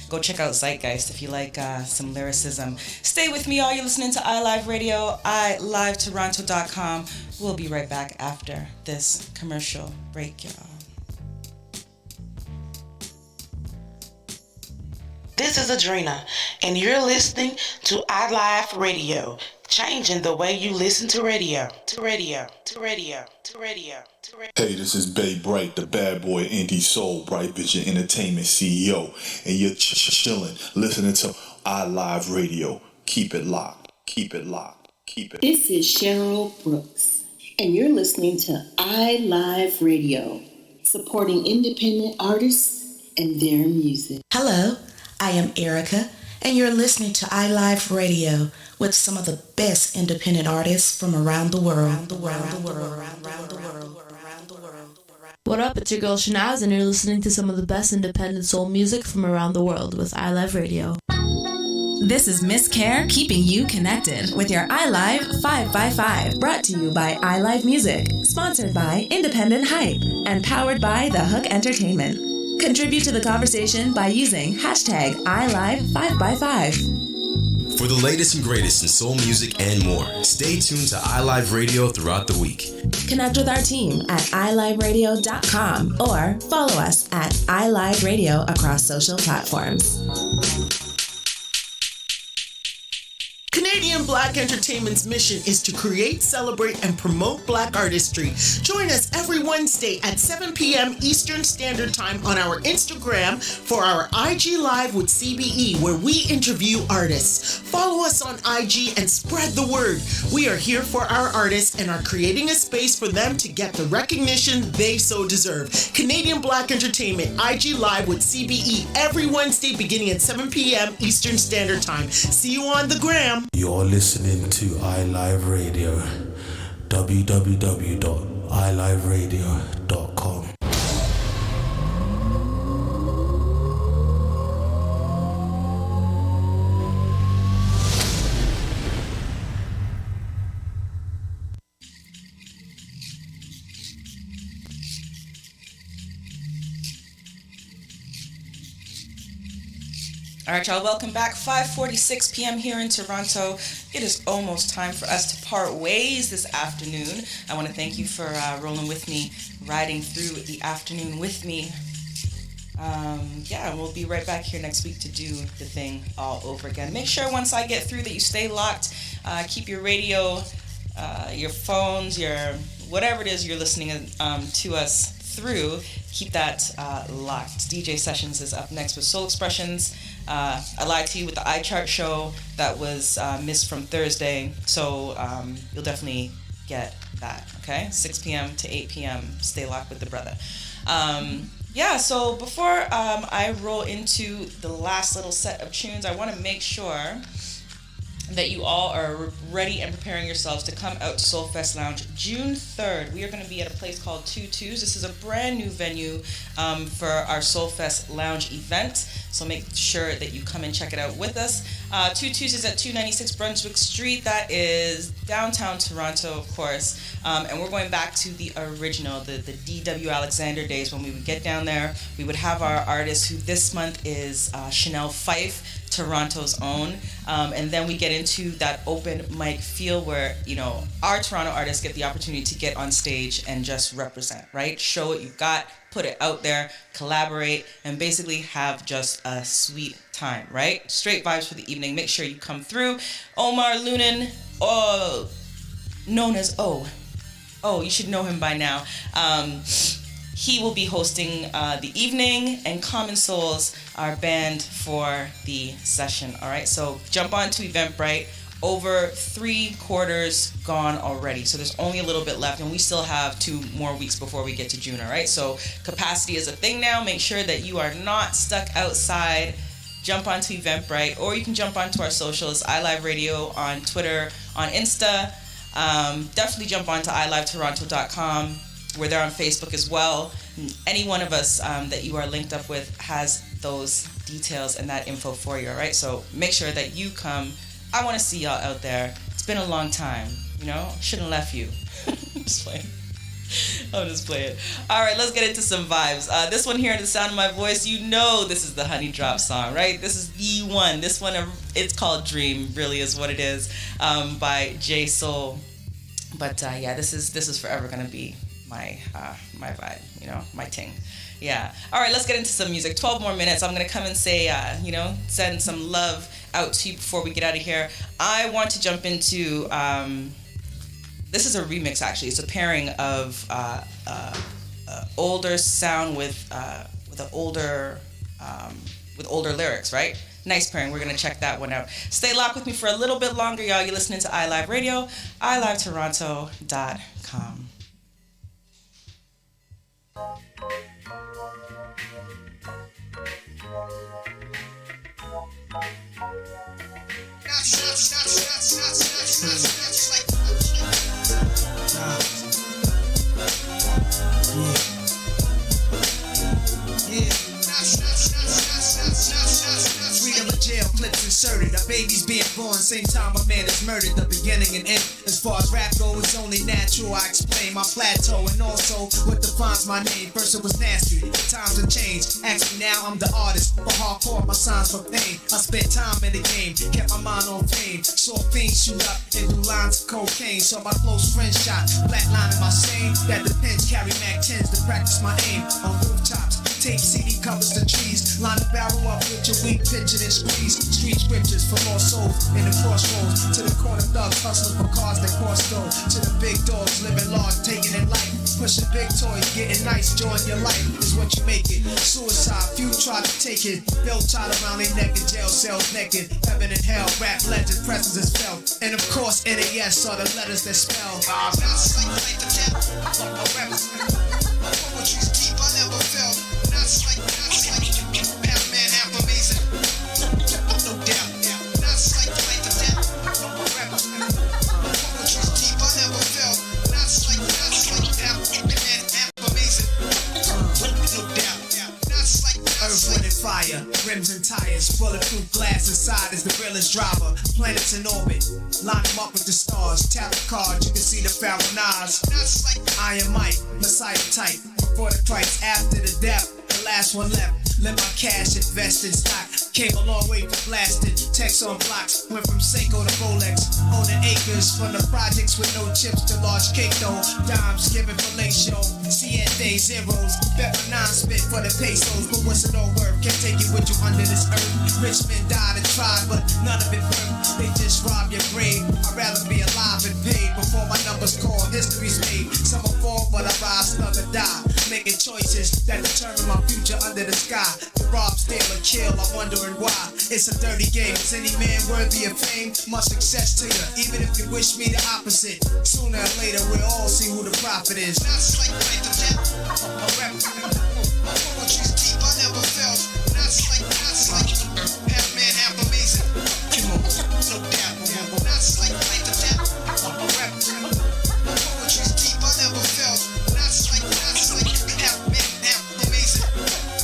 go check out Zeitgeist if you like some lyricism. Stay with me, all. You're listening to iLive Radio, iLiveToronto.com. We'll be right back after this commercial break, y'all. This is Adrena, and you're listening to iLive Radio, changing the way you listen to radio. Hey, this is Bay Bright, the bad boy indie soul, Bright Vision Entertainment CEO, and you're chilling, listening to iLive Radio. Keep it locked. Keep it locked. Keep it. This is Cheryl Brooks, and you're listening to iLive Radio, supporting independent artists and their music. Hello, I am Erica, and you're listening to iLive Radio with some of the best independent artists from around the world. What up, it's your girl Shanaz, and you're listening to some of the best independent soul music from around the world with iLive Radio. This is Miss Care, keeping you connected with your iLive 5x5, brought to you by iLive Music, sponsored by Independent Hype, and powered by The Hook Entertainment. Contribute to the conversation by using hashtag iLive5x5. For the latest and greatest in soul music and more, stay tuned to iLive Radio throughout the week. Connect with our team at iliveradio.com or follow us at iLive Radio across social platforms. Canadian Black Entertainment's mission is to create, celebrate, and promote Black artistry. Join us every Wednesday at 7 p.m. Eastern Standard Time on our Instagram for our IG Live with CBE, where we interview artists. Follow us on IG and spread the word. We are here for our artists and are creating a space for them to get the recognition they so deserve. Canadian Black Entertainment, IG Live with CBE, every Wednesday beginning at 7 p.m. Eastern Standard Time. See you on the gram. You're listening to iLive Radio, www.iliveradio.com. All right, y'all, welcome back. 5:46 p.m. here in Toronto. It is almost time for us to part ways this afternoon. I want to thank you for rolling with me, riding through the afternoon with me. We'll be right back here next week to do the thing all over again. Make sure once I get through that you stay locked. Keep your radio, your phones, your whatever it is you're listening to us through. Keep that locked. DJ Sessions is up next with Soul Expressions. I lied to you with the iChart show that was missed from Thursday, so you'll definitely get that, okay? 6 p.m. to 8 p.m. Stay locked with the brother. So before I roll into the last little set of tunes, I want to make sure that you all are ready and preparing yourselves to come out to Soulfest Lounge June 3rd. We are going to be at a place called 22s. This is a brand new venue for our Soulfest Lounge event, so make sure that you come and check it out with us. 22s is at 296 Brunswick Street. That is downtown Toronto, of course, and we're going back to the original, the D.W. Alexander days when we would get down there. We would have our artist, who this month is Chanel Fife, Toronto's own, and then we get into that open mic feel where, you know, our Toronto artists get the opportunity to get on stage and just represent, right? Show what you've got, put it out there, collaborate, and basically have just a sweet time, right? Straight vibes for the evening. Make sure you come through. Omar Lunan, known as O. You should know him by now. He will be hosting the evening, and Common Souls, our band for the session. All right, so jump on to Eventbrite. Over 3/4 gone already, so there's only a little bit left, and we still have 2 more weeks before we get to June. All right, so capacity is a thing now. Make sure that you are not stuck outside. Jump onto Eventbrite, or you can jump onto our socials, iLive Radio on Twitter, on Insta. Definitely jump onto ilivetoronto.com. We're there on Facebook as well. Any one of us that you are linked up with has those details and that info for you, all right? So make sure that you come. I want to see y'all out there. It's been a long time, you know? Shouldn't have left you. Just playing. I'm just playing. All right, let's get into some vibes. This one here, the sound of my voice, you know this is the Honey Drop song, right? This is the one. This one, it's called Dream, really is what it is, by J Soul. But this is forever going to be my vibe, you know, my ting. Yeah. All right, let's get into some music. 12 more minutes. I'm going to come and say, send some love out to you before we get out of here. I want to jump into, this is a remix, actually. It's a pairing of older sound with older lyrics, right? Nice pairing. We're going to check that one out. Stay locked with me for a little bit longer, y'all. You're listening to iLive Radio, ilivetoronto.com. Freedom of jail, clips inserted. A baby's being born, same time a man is murdered. The beginning and end. As far as rap goes, it's only natural. I explain my plateau and also what defines my name. First it was nasty, times have changed. Actually now I'm the artist. For hardcore, my signs for pain. I spent time in the game, kept my mind on fame. Saw fiends shoot up and do lines of cocaine. Saw my close friends shot, flatlining my shame. That depends, carry Mac 10s to practice my aim. On rooftops, tape CD covers the trees. Line the barrel up with your weak pitch and squeeze. Street scriptures for lost souls in the crossroads. To the corner thugs hustling for cars that cost dough. To the big dogs living large, taking it life. Pushing big toys, getting nice, join your life is what you make it. Suicide, few try to take it. Bill tied around their neck in jail cells naked. Heaven and hell, rap legend, presence is felt. And of course, NAS are the letters that spell. Poetry's deep, I never felt. That's like Batman affirmation. No doubt. That's like the death. Poetry's deep, I never felt. That's like Batman affirmation. No doubt. That's like Earth, wind, and fire, rims and tires, bulletproof glass inside is the realest driver. Planets in orbit, line them up with the stars. Tap the card, you can see the Pharaoh Nas. Iron Mike, Messiah type. Before the Christ, after the death, the last one left. Let my cash invest in stock. Came a long way from blasting. Text on blocks. Went from Seiko to Rolex. Owning acres from the projects with no chips to large cake though. Dimes giving fellatio. Siete zeros. Bet my nine spit for the pesos. But what's it all worth? Can't take it with you under this earth. Rich men died and tried, but none of it worked. They just rob your grave. I'd rather be alive and paid before my numbers call. History's made. Some will fall, but I rise, some will die. Making choices that determine my future under the sky. To rob, steal, or kill, I'm wondering why. It's a dirty game. Is any man worthy of fame? Much success to you, even if you wish me the opposite. Sooner or later, we'll all see who the prophet is. Not like the death. A rap. My poetry's deep, I never felt. Not like half man, half amazing. No doubt. Not like the death. A rap. My poetry's deep, I never felt. Not like half man, half amazing.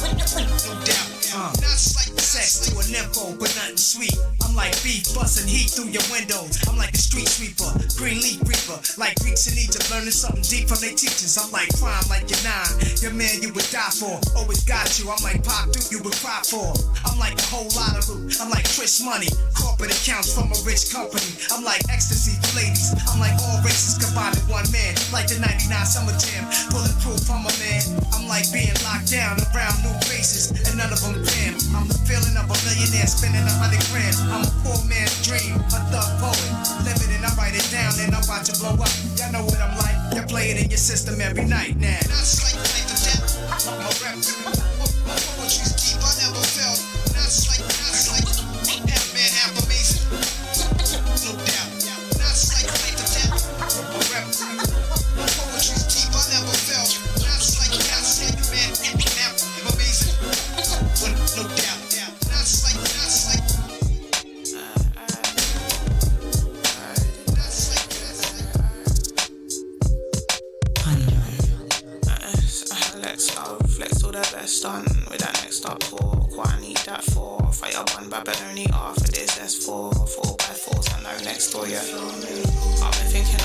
No doubt. Not like sex to a nympho, but nothing sweet. I'm like beef busting heat through your windows. I'm like a street sweeper, green leaf reaper. Like Greeks in Egypt, learning something deep from their teachers. I'm like crime, like you're 9. Your man you would die for, always got you. I'm like Pop Duke, you would cry for. I'm like a whole lot of loot. I'm like Chris Money, corporate accounts from a rich company. I'm like ecstasy for ladies. I'm like all races combined in one man. Like the 99 Summer Jam, bulletproof, I'm a man. I'm like being locked down around new faces, and none of them damn. I'm the feeling of a millionaire spending 100 grand. I'm a poor man's dream, a thug poet. Live it and I write it down and I watch it blow up. Y'all know what I'm like. You play it in your system every night now. Not like the death. My rap. My poetry's deep, I never felt. Not like half man, half amazing. No doubt. Not like the death. My rap. My poetry's deep, I never felt. Not like man, half amazing. No doubt. Not like. Flex all the best done with that next up talk. What I need that for? Fire one Babyloni after this, that's 4x4s. I know next door, you feel me? I've been thinking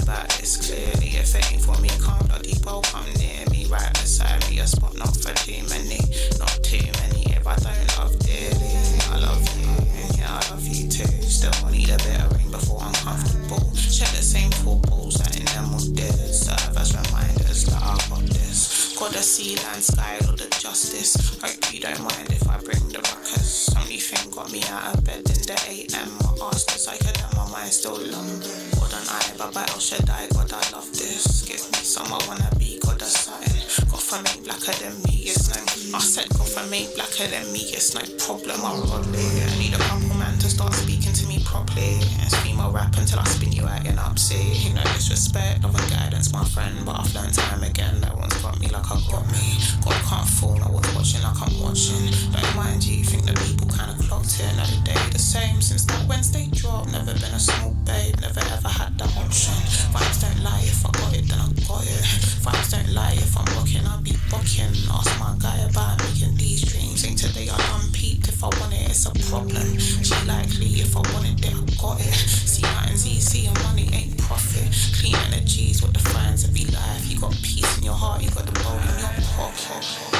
about this clearly. If it ain't for me, come bloody well, come near me. Right beside me, a spot not for too many. Not too many, if I don't love dearly. I love you, yeah, I love you too. Still need a bit of rain before I'm comfortable. Check the same 4 balls that in them all did. Serve as reminders that I got this. Got the sea, land, sky, all the justice. Hope you don't mind if I bring the ruckus. Only thing got me out of bed in the 8am. My ass is like my mind still long. God and I, Baba El Shaddai, God I love this. Give me some, I wanna be God or something. God for me blacker than me, it's no. I said God for me blacker than me, it's no problem. I'm godly. I need a couple man to start speaking to me properly. And scream or rap until I spin you out in upsy. No disrespect, love and guidance, my friend. But I've learned time again, that one's got me like I got me. God can't fool, no one's watching like I'm watching. Don't mind you, think that people kinda clocked it. Another day the same since that Wednesday drop. Never been a small babe, never ever had that option. Vibes don't lie, if I got it then I got it. Vibes don't lie, if I'm rocking I'll be rocking. Ask my guy about making these dreams. Ain't today I unpeaked, if I want it it's a problem. She likely, if I want it then I got it. See nothing's easy and money ain't profit. Clean energies with the friends of your life. You got peace in your heart, you got the ball in your pocket.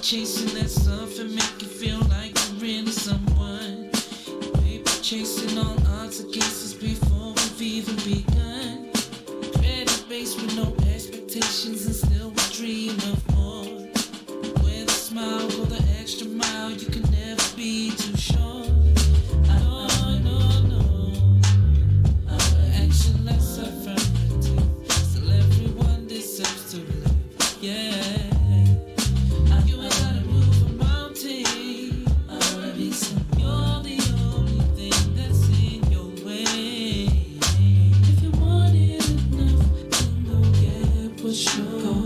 Chasing that stuff and make you feel like you're really someone. Paper chasing all odds against us before we've even begun. Credit based with no expectations and still we dream of more. With a smile, go the extra mile, you can never be too sure. No. Our action less affirmative. Still everyone deserves to live. Yeah. Sure.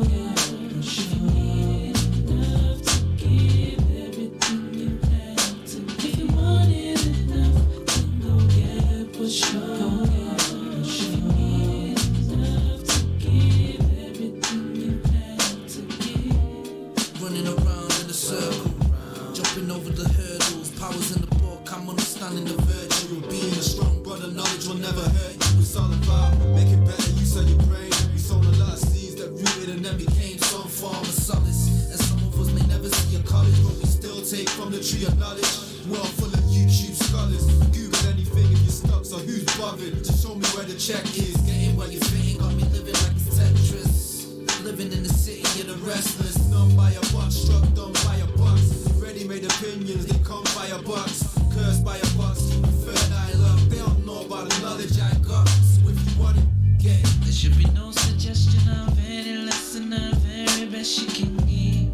tree of knowledge. World full of YouTube scholars. Google anything if you're stuck, so who's bothered? Just show me where the check is. Getting what you're fitting, got me living like it's Tetris. Living in the city of the restless. Numb by a box, struck dumb by a box. Ready-made opinions, they come by a box. Cursed by a box, third eye love. They don't know about the knowledge I got. So if you want it, get it. There should be no suggestion of any less than the very best you can give.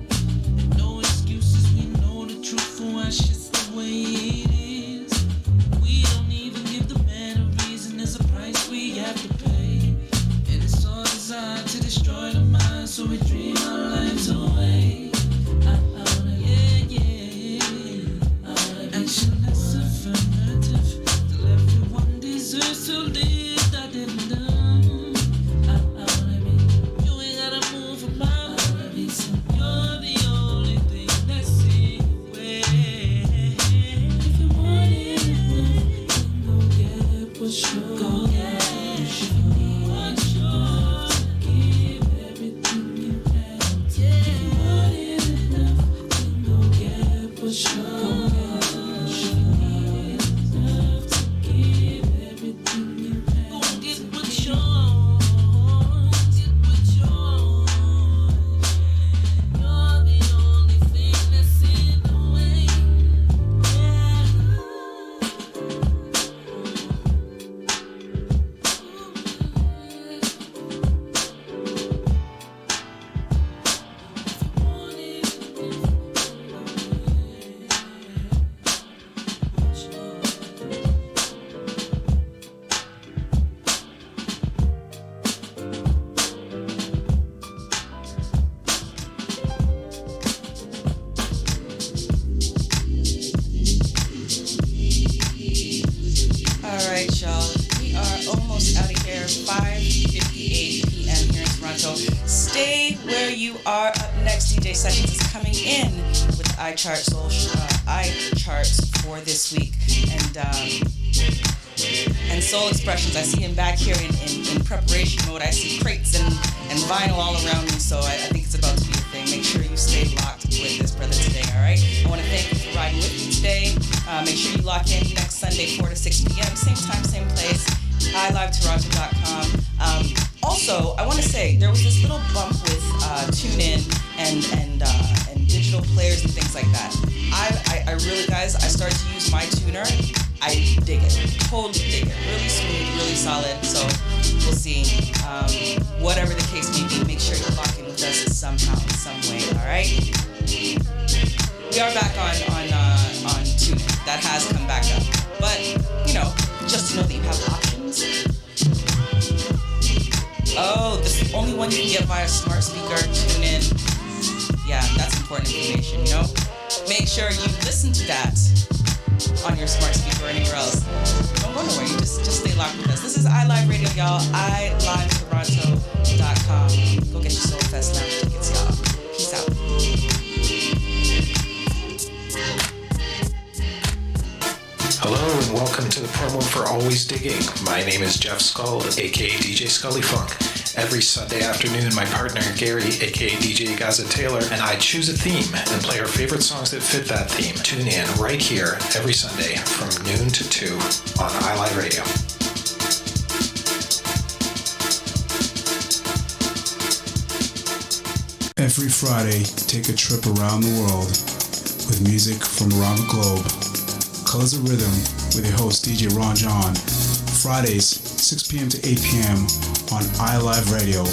And no excuses, we know the truth for why shit's the way it is. We don't even give the man a reason, there's a price we have to pay. And it's all designed to destroy the mind, so we dream our lives away. Action that's affirmative, till everyone deserves to live that didn't done. You ain't gotta move from my body, so you're the only thing that's in the way. If you want it enough, then go get it, push your go get it. If you need what's yours, give everything you have. If you want it enough, then go get it, push your go get it. iCharts for this week, and Soul Expressions. I see him back here in preparation mode. I see crates and vinyl all around me, so I think it's about to be a thing. Make sure you stay locked with this brother today, all right? I want to thank you for riding with me today. Make sure you lock in next Sunday, 4 to 6 p.m., same time, same place, iLiveToronto.com. Also, I want to say, there was this little bump with TuneIn and digital players and things like that. I really, guys, I started to use my tuner. I dig it. Totally dig it. Really smooth, really solid. So we'll see. Whatever the case may be, make sure you lock in with us somehow, some way. All right. We are back on TuneIn. That has come back up. But just to know that you have options. Oh, this is the only one you can get via smart speaker. TuneIn. Yeah, that's important information. Make sure you listen to that on your smart speaker or anywhere else. Don't go nowhere. You just stay locked with us. This is iLive Radio, y'all. iLiveToronto.com. Go get your Soul Fest Lounge tickets, y'all. Peace out. Hello and welcome to the promo for Always Digging. My name is Jeff Skull, aka DJ Scully Funk. Every Sunday afternoon, my partner Gary, aka DJ Gaza Taylor, and I choose a theme and play our favorite songs that fit that theme. Tune in right here every Sunday from noon to 2 on iLive Radio. Every Friday, take a trip around the world with music from around the globe. Colors of Rhythm with your host DJ Ron John. Fridays, 6 p.m. to 8 p.m. on iLive Radio,